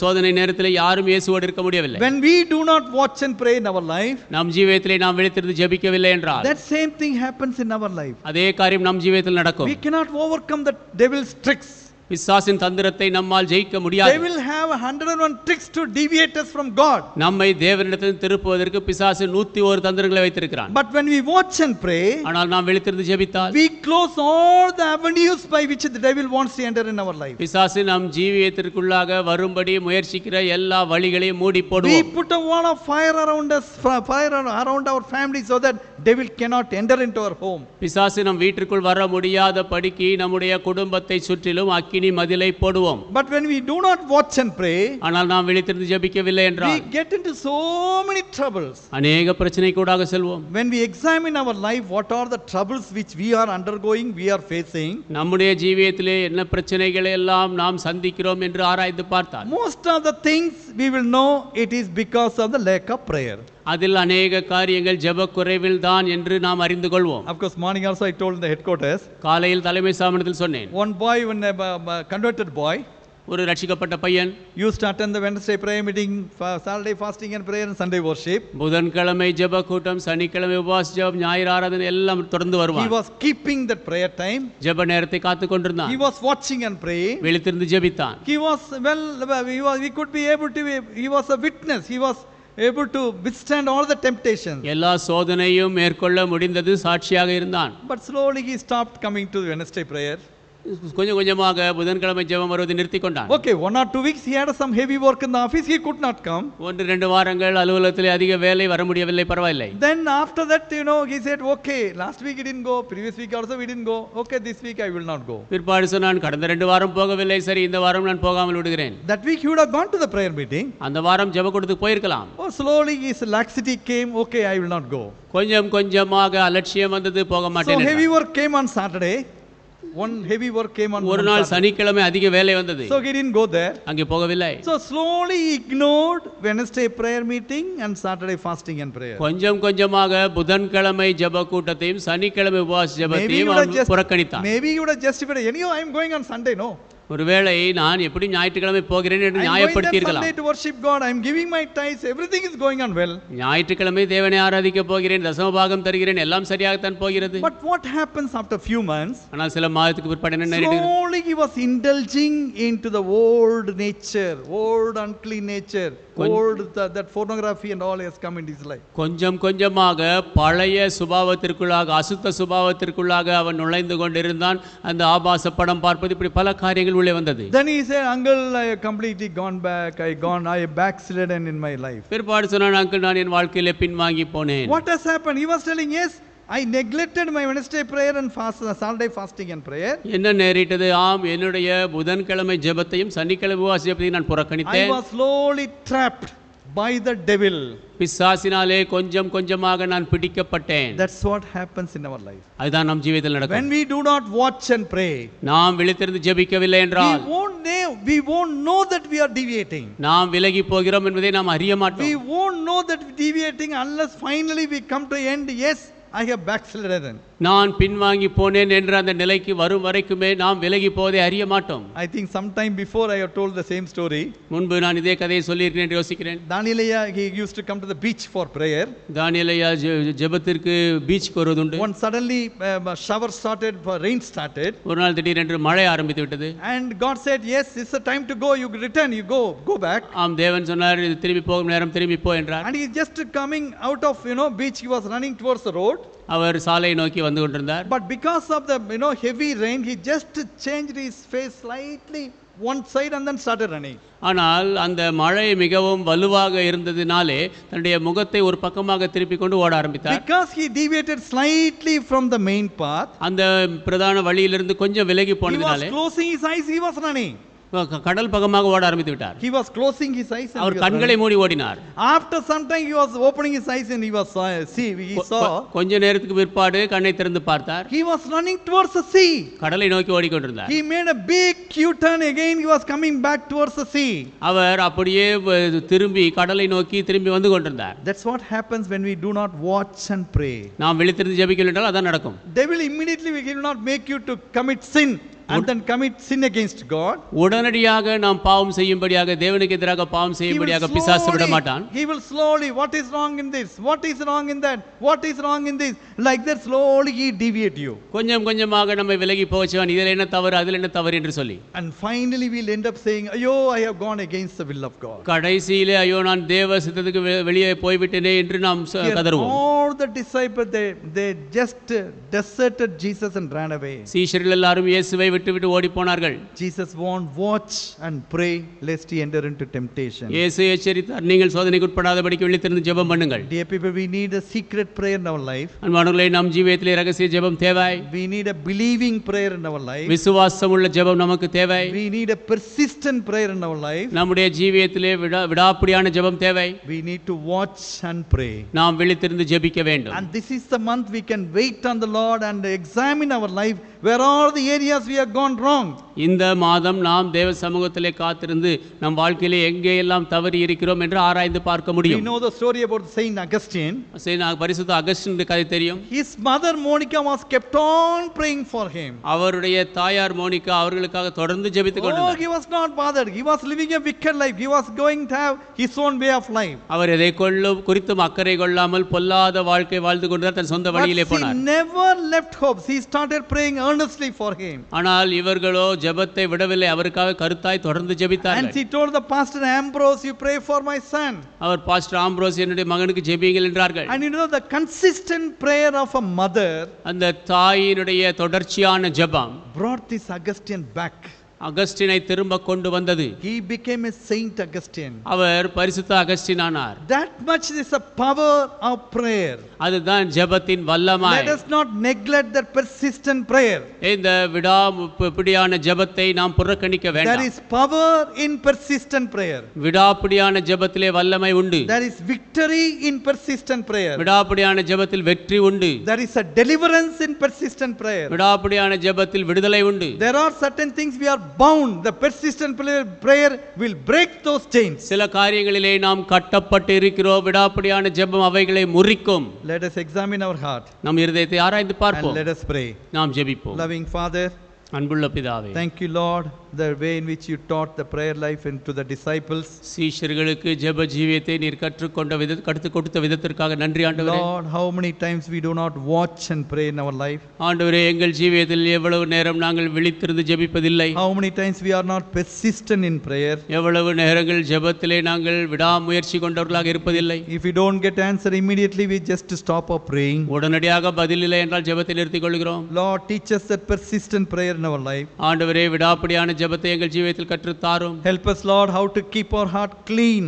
சோதனை நேரத்தில் யாரும் இயேசுவோடு இருக்க முடியவில்லை. When we do not watch and pray in our life, நம் ஜீவியத்திலே நாம் விழித்திருந்து ஜெபிக்கவில்லை என்றால் that same thing happens in our life. அதே காரியம் நம் ஜீவியத்தில் நடக்கும். We cannot overcome the devil's tricks. பிசாசின் தந்திரத்தை நம்மால் ஜெயிக்க முடியாது. They will have 101 tricks to deviate us from God. நம்மை தேவனிடத்தில் திருப்புவதற்கு பிசாசு 101 தந்திரங்களை வைத்திருக்கிறான். But when we watch and pray, ஆனால் நாம் விழித்திருந்து ஜெபித்தால், we close all the avenues by which the devil wants to enter in our life. பிசாசு நம் ஜீவியத்திற்குள்ளாக வரும்படி முயற்சிக்கிற எல்லா வழிகளையும் மூடி We போடுவோம். put a wall of fire around us, fire around our family, so that devil cannot enter into our home. பிசாசு நம் வீட்டிற்குள் வர முடியாத படிக்கு நம்முடைய குடும்பத்தை சுற்றிலும் அக்கினி மதிலை போடுவோம். But when we do not watch and pray, ஆனால் நாம் விழித்திருந்து ஜெபிக்கவில்லை we என்றால் get into so many troubles. அநேக பிரச்சனைக்கூடாக செல்வோம். When we examine our life, what are the troubles which we are undergoing, we are facing? நம்முடைய ஜீவியத்திலே என்ன பிரச்சனைகளை எல்லாம் நாம் சந்திக்கிறோம் என்று ஆராய்ந்து பார்த்தால் Most of the things we will know it is because of the lack of prayer. அதில் அநேக காரியங்கள் ஜெப குறைவில் தான் என்று நாம் அறிந்து கொள்வோம். Of course, morning also I told in the headquarters. காலையில் தலைமை சாமனத்தில் சொன்னேன். One boy, when a converted boy, ஒரு ரட்சிக்கப்பட்ட பையன் used to attend the Wednesday prayer meeting, Saturday fasting and prayer and Sunday worship. புதன்கிழமை ஜெப கூட்டம், சனிக்கிழமை உபவாச ஜெபம், ஞாயிறு ஆராதனை எல்லாம் தொடர்ந்து He வருவான். was keeping that prayer time. ஜெப நேரத்தை காத்து கொண்டிருந்தான். He was watching and praying. விழித்திருந்து ஜெபித்தான். He was he could be able to, he was a witness. He was able to withstand all the temptations. எல்லா சோதனையும் மேற்கொள்ள முடிந்தது, சாட்சியாக இருந்தான். But slowly he stopped coming to Wednesday prayer. கொஞ்சம் கொஞ்சமாக புதன்கிழமை ஜெபம் வருவதை நிறுத்திக் கொண்டான். Okay, 1 or 2 weeks he had some heavy work in the office, he could not come. 1-2 வாரங்கள் அலுவலகத்தில் அதிக வேலை, வர முடியவில்லை, பரவாயில்லை. Then after that, he said, okay, last week he didn't go, previous week also we didn't go. Okay, this week I will not go. பிற்பாடு சொன்னான், கடந்த 2 வாரம் போகவில்லை, சரி இந்த வாரம் நான் போகாமல் விடுகிறேன். That week he would have gone to the prayer meeting. அந்த வாரம் ஜெப கூட்டத்துக்கு போயிருக்கலாம். Oh, slowly his laxity came, okay, I will not go. கொஞ்சம் கொஞ்சமாக அலட்சியம் வந்தது, போக So மாட்டேன். heavy work came on Saturday. One heavy work came on ஒரு நாள் Saturday. சனிக்கிழமை அதிக வேலை வந்தது. So he didn't go there. அங்கே போகவில்லை. So slowly he ignored Wednesday prayer meeting and Saturday fasting and prayer. கொஞ்சம் கொஞ்சமாக புதன்கிழமை ஜெப கூட்டத்தையும் சனிக்கிழமை உபவாச ஜெபத்தையும் அவன் புறக்கணித்தான். Maybe he would have justified, anyhow I am going on Sunday, no. ஒருவேளை நான் எப்படி ஞாயிற்றுக்கிழமை போகிறேன் என்று நியாயப்படுத்தியிருக்கலாம். I am going there Sunday to worship God. I am giving my tithes. Everything is going on well. ஞாயிற்றுக்கிழமை தேவனை ஆராதிக்க போகிறேன், தசமபாகம் தருகிறேன், எல்லாம் சரியாகத்தான் போகிறது. But what happens after few months? ஆனால் சில மாதத்துக்கு பிற்பாடு என்ன நேரிடுகிறது? Slowly he was indulging into the old nature, old unclean nature, old that pornography and all has come into his life. கொஞ்சம் கொஞ்சமாக பழைய சுபாவத்திற்குள்ளாக, அசுத்த சுபாவத்திற்குள்ளாக அவன் நுழைந்து கொண்டிருந்தான். அந்த ஆபாச படம் பார்ப்பது, இப்படி பல காரியங்கள் உள்ளே வந்தது. Then he said, uncle, I have completely gone back. I backslidden in my life. பிற்பாடு சொன்னான், அங்கிள் நான் என் வாழ்க்கையிலே பின்வாங்கி போனேன். What has happened? He was telling, yes, I neglected my Wednesday prayer and Saturday fasting and prayer. என்ன நேரிட்டது? ஆம், என்னுடைய புதன்கிழமை ஜெபத்தையும் சனிக்கிழமை உபவாச ஜெபத்தையும் நான் புறக்கணித்தேன். I was slowly trapped by the devil. பிசாசினாலே கொஞ்சம் கொஞ்சமாக நான் பிடிக்கப்பட்டேன். That's what happens in our life. அதுதான் நம் ஜீவிதத்தில் நடக்கும். When we do not watch and pray, நாம் விழித்திருந்து ஜெபிக்கவில்லை என்றால் we won't know that we are deviating. நாம் விலகி போகிறோம் என்பதை நாம் அறிய மாட்டோம். We won't know that we are deviating unless finally we come to end, yes, I have backslidden. நான் பின்வாங்கி போனேன் என்ற அந்த நிலைக்கு வரும் வரைக்குமே நாம் விலகி போவதை அறிய மாட்டோம். I think sometime before I have told the same story. முன்பு நான் இதே கதையை சொல்லியிருக்கிறேன் என்று யோசிக்கிறேன். Danielaya, he used to come to the beach for prayer. தானியேலையா ஜெபத்திற்கு பீச்சுக்கு வருவதுண்டு. One suddenly shower started, rain started. ஒரு நாள் திடீரென்று மழை ஆரம்பித்து விட்டது. And God said, yes, it's the time to go. You return, you go back. ஆம், தேவன் சொன்னார், இது திரும்பி போகும் நேரம், திரும்பி போ என்றார். And he just coming out of beach, he was running towards the road. அவர் சாலை நோக்கி வந்து கொண்டிருந்தார். But because of the heavy rain, he just changed his face slightly one side and then started running. ஆனால் அந்த மழை மிகவும் வலுவாக இருந்ததினாலே தன்னுடைய முகத்தை ஒரு பக்கமாக திருப்பிக் கொண்டு ஓட ஆரம்பித்தார். Because he deviated slightly from the main path, அந்த பிரதான வழியிலிருந்து கொஞ்சம் விலகி போனதினாலே he was closing his eyes, he was running. கடல் பக்கமாக ஓட ஆரம்பித்து விட்டார். He was closing his eyes and அவர் கண்களை மூடி ஓடினார். After some time he was opening his eyes and he saw கொஞ்ச நேரத்துக்கு பிற்பாடு கண்ணை திறந்து பார்த்தார். he was running towards the sea. கடலை நோக்கி ஓடிக்கொண்டிருந்தார். He made a big U-turn again, he was coming back towards the sea. அவர் அப்படியே திரும்பி கடலை நோக்கி திரும்பி வந்து கொண்டிருந்தார். That's what happens when we do not watch and pray. நாம் விழித்திருந்து ஜெபிக்கவில்லை என்றால் அதான் நடக்கும். Devil immediately will not make you to commit sin and then commit sin against God. உடனடியாக நாம் பாவம் செய்யும்படியாக, தேவனுக்கு எதிராக பாவம் செய்யும்படியாக பிசாசு விட மாட்டான். He will slowly, what is wrong in this, what is wrong in that, what is wrong in this, like that slowly he deviate you. கொஞ்சம் கொஞ்சமாக நம்மை விலகி போச்சவன், இதில் என்ன தவறு, அதில் என்ன தவறு என்று சொல்லி, and finally we'll end up saying, ஐயோ, I have gone against the will of God. கடைசியிலே ஐயோ நான் தேவ சித்தத்துக்கு வெளியே போய்விட்டேனே என்று நாம் கதறுவோம். All the disciples they just deserted Jesus and ran away. சீஷர்கள் எல்லாரும் இயேசுவை விட்டு ஓடி போனார்கள். Jesus warned, watch and pray lest he enter into temptation. இயேசு எச்சரித்தார், நீங்கள் சோதனைக்கு உட்படாதபடிக்கு விழித்திருந்து ஜெபம் பண்ணுங்கள். Dear people, we need a secret prayer in our life. அன்பானவர்களே, நம் ஜீவியத்திலே ரகசிய ஜெபம் தேவை. We need a believing prayer in our life. விசுவாசம் உள்ள ஜெபம் நமக்கு தேவை. We need a persistent prayer in our life. நம்முடைய ஜீவியத்திலே விடாப்பிடியான ஜெபம் தேவை. We need to watch and pray. நாம் விழித்திருந்து ஜெபிக்க வேண்டும். And this is the month we can wait on the Lord and examine our life, where are the areas we have gone wrong. இந்த மாதம் நாம் தேவ சமூகத்திலே காத்திருந்து நம் வாழ்க்கையிலே எங்கேயெல்லாம் தவறி இருக்கிறோம் என்று ஆராய்ந்து பார்க்க We முடியும். know the story about Saint Augustine. பரிசுத்த அகஸ்டின் கதை தெரியும். His mother Monica was kept on praying for him. அவருடைய தாயார் மோனிகா அவர்களுக்காக தொடர்ந்து ஜெபித்துக் Oh, கொண்டிருந்தார். he was not bothered. He was living a wicked life. He was going to have his own way of life. அவர் எதை குறித்தும் அக்கறை கொள்ளாமல் பொல்லாத வாழ்க்கை வாழ்ந்து கொண்டு தன் சொந்த வழியிலே But he போனார். never left hopes. He started praying earnestly for him. ஆனால் இவர்களோ ஜெபத்தை விடவில்லை, அவருக்காக கருத்தாய் தொடர்ந்து And ஜெபித்தார்கள். he told the pastor Ambrose, you pray for my son. அவர் பாஸ்டர் ஆம்ப்ரோஸ் என்னுடைய மகனுக்கு ஜெபியுங்கள் என்றார்கள். And you know the consistent prayer of a mother அந்த தாயினுடைய தொடர்ச்சியான ஜெபம் brought this Augustine back. அகஸ்டினை திரும்ப கொண்டு வந்தது. He became a Saint Augustine. அவர் பரிசுத்த அகஸ்டின் ஆனார். That much is a power of prayer. அதுதான் ஜெபத்தின் வல்லமை. Let us not neglect that persistent prayer. இந்த விடாப்பிடியான ஜெபத்தை நாம் புறக்கணிக்க There வேண்டாம். is power in persistent prayer. விடாப்பிடியான ஜெபத்திலே வல்லமை உண்டு. There is victory in persistent prayer. விடாப்பிடியான ஜெபத்தில் வெற்றி உண்டு. There is a deliverance in persistent prayer. விடாப்பிடியான ஜெபத்தில் விடுதலை உண்டு. There are certain things we are bound. The persistent prayer will break those chains. சில காரியங்களிலே நாம் கட்டப்பட்டு இருக்கிறோம். விடாப்பிடியான ஜெபம் அவைகளை முறிக்கும். Let us examine our heart நம் இருதயத்தை ஆராய்ந்து and பார்ப்போம். let us pray. நாம் ஜெபிப்போம். Loving Father, அன்புள்ள பிதாவே, thank you, Lord, the way in which you taught the prayer life and to the disciples. சீஷர்களுக்கு ஜெப ஜீவியத்தை நீர் கற்றுக் கொடுத்த விதத்திற்காக நன்றி ஆண்டவரே. Lord, how many times we do not watch and pray in our life? ஆண்டவரே, எங்கள் ஜீவியத்தில் எவ்வளவு நேரம் நாங்கள் விழித்திருந்து ஜெபிப்பதில்லை. How many times we are not persistent in prayer? எவ்வளவு நேரங்கள் ஜெபத்திலே நாங்கள் விடாமுயற்சி கொண்டவர்களாக இருப்பதில்லை. If we don't get answer immediately, we just stop our praying. உடனடியாக பதில் இல்லை என்றால் ஜெபத்தை நிறுத்திக் கொள்கிறோம். Lord, teach us that persistent prayer in our life. ஆண்டவரே, விடாப்பிடியான ஜெபத்தை எங்கள் ஜீவியத்தில் கற்றுத்தாரும். Help us, Lord, how to keep our heart clean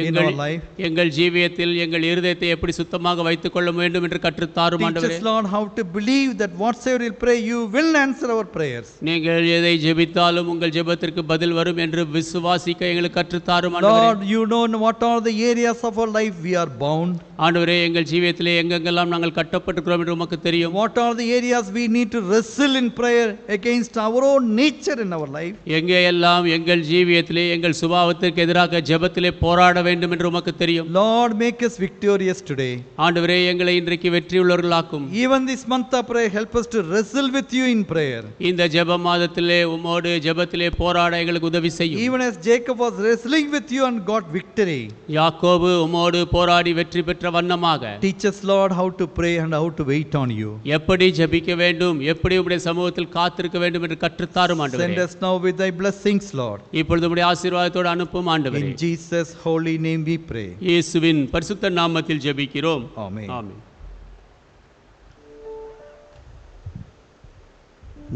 in our life. எங்கள் ஜீவியத்தில் எங்கள் இருதயத்தை எப்படி சுத்தமாக வைத்துக் கொள்ள வேண்டும் என்று கற்றுத்தாரும் Teach ஆண்டவரே. us, Lord, how to believe that whatsoever we pray, you will answer our prayers. நீங்கள் எதை ஜெபித்தாலும் உங்கள் ஜெபத்திற்கு பதில் வரும் என்று விசுவாசிக்க எங்களுக்கு கற்றுத்தாரும் ஆண்டவரே. Lord, you know what are the areas of our life we are bound. ஆண்டவரே, எங்கள் ஜீவியத்திலே எங்கெங்கெல்லாம் நாங்கள் கட்டப்பட்டிருக்கிறோம் என்று உமக்கு தெரியும். What are the areas we need to wrestle in prayer against our own nature in our life. எங்கேயெல்லாம் எங்கள் ஜீவியத்திலே எங்கள் சுபாவத்திற்கு எதிராக ஜெபத்திலே போராட வேண்டும் என்று உமக்கு தெரியும். Lord, make us victorious today. ஆண்டவரே, எங்களை இன்றைக்கு வெற்றியுள்ளவர்களாக்கும். Even this month of prayer, help us to wrestle with you in prayer. இந்த ஜெப மாதத்திலே உம்மோடு ஜெபத்திலே போராட எங்களுக்கு உதவி செய்யும். Even as Jacob was wrestling with you and got victory. யாக்கோபு உம்மோடு போராடி வெற்றி பெற்ற வண்ணமாக Teach us, Lord, how to pray and how to wait on you. எப்படி ஜெபிக்க வேண்டும், எப்படி உம்முடைய சமூகத்தில் காத்திருக்க வேண்டும் என்று கற்றுத்தாரும் Send ஆண்டவரே. us now with thy blessings, Lord. இப்பொழுது உம்முடைய ஆசீர்வாதத்தோடு அனுப்பும் ஆண்டவரே. In Jesus' holy name we pray. இயேசுவின் பரிசுத்த நாமத்தில் ஜெபிக்கிறோம். Amen. ஆமென்.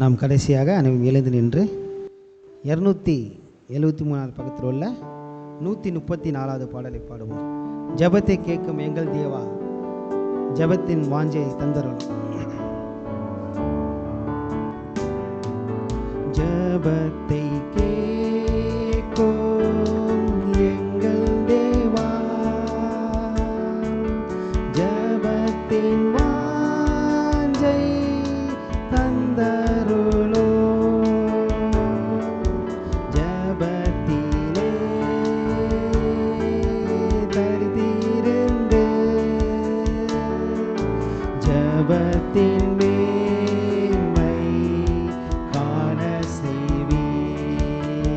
நாம் கடைசியாக அனைவரும் எழுந்து நின்று 273 பக்கத்தில் உள்ள 134வது பாடலை பாடுவோம். ஜெபத்தை கேட்கும் எங்கள் தேவா, ஜெபத்தின் வாஞ்சை தந்தருளும். ஜெபத்தை கேட்கும் எங்கள் தேவா, ஜெபத்தின் வாஞ்சை தந்தருளோ. ஜெபத்திலே தரித்திருந்து ஜெபத்தின் மேன்மை காண செய்வீர்.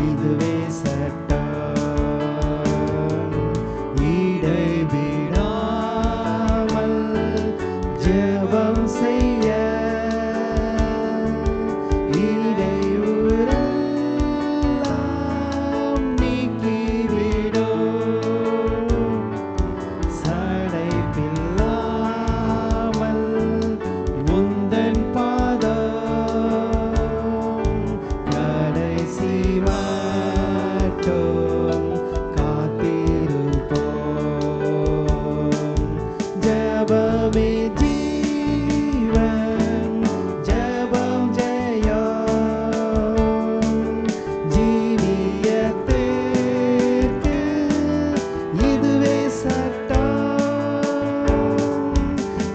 இதுவே சட்டம். இடைவிடாமல் ஜெபம் செய்ய இடையூறெல்லாம் நீக்கிவிடும். சடைப்பில்லாமல் உந்தன் பாதம் கடைசி மட்டும் காத்திருப்போம். ஜெபமே ஜீவன், ஜெபம் ஜெயம். ஜீவியத்திற்கு இதுவே சட்டம்.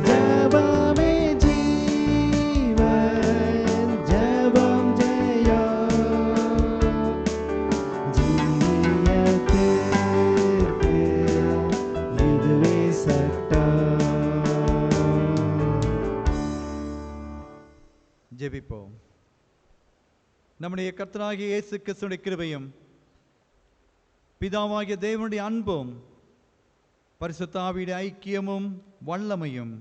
ஜெபமே ஜீவன், ஜெபம் ஜெயம். ஜீவியத்திற்கு இதுவே சட்டம். ஜெபிப்போம். நம்முடைய கர்த்தராகிய இயேசு கிறிஸ்துவின் கிருபையும் பிதாவாகிய தேவனுடைய அன்பும் பரிசுத்த ஆவியுடைய ஐக்கியமும் வல்லமையும்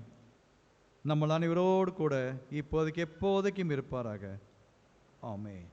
நம்ம அனைவரோடு கூட இப்போதைக்கு எப்போதைக்கும் இருப்பாராக. ஆமென்.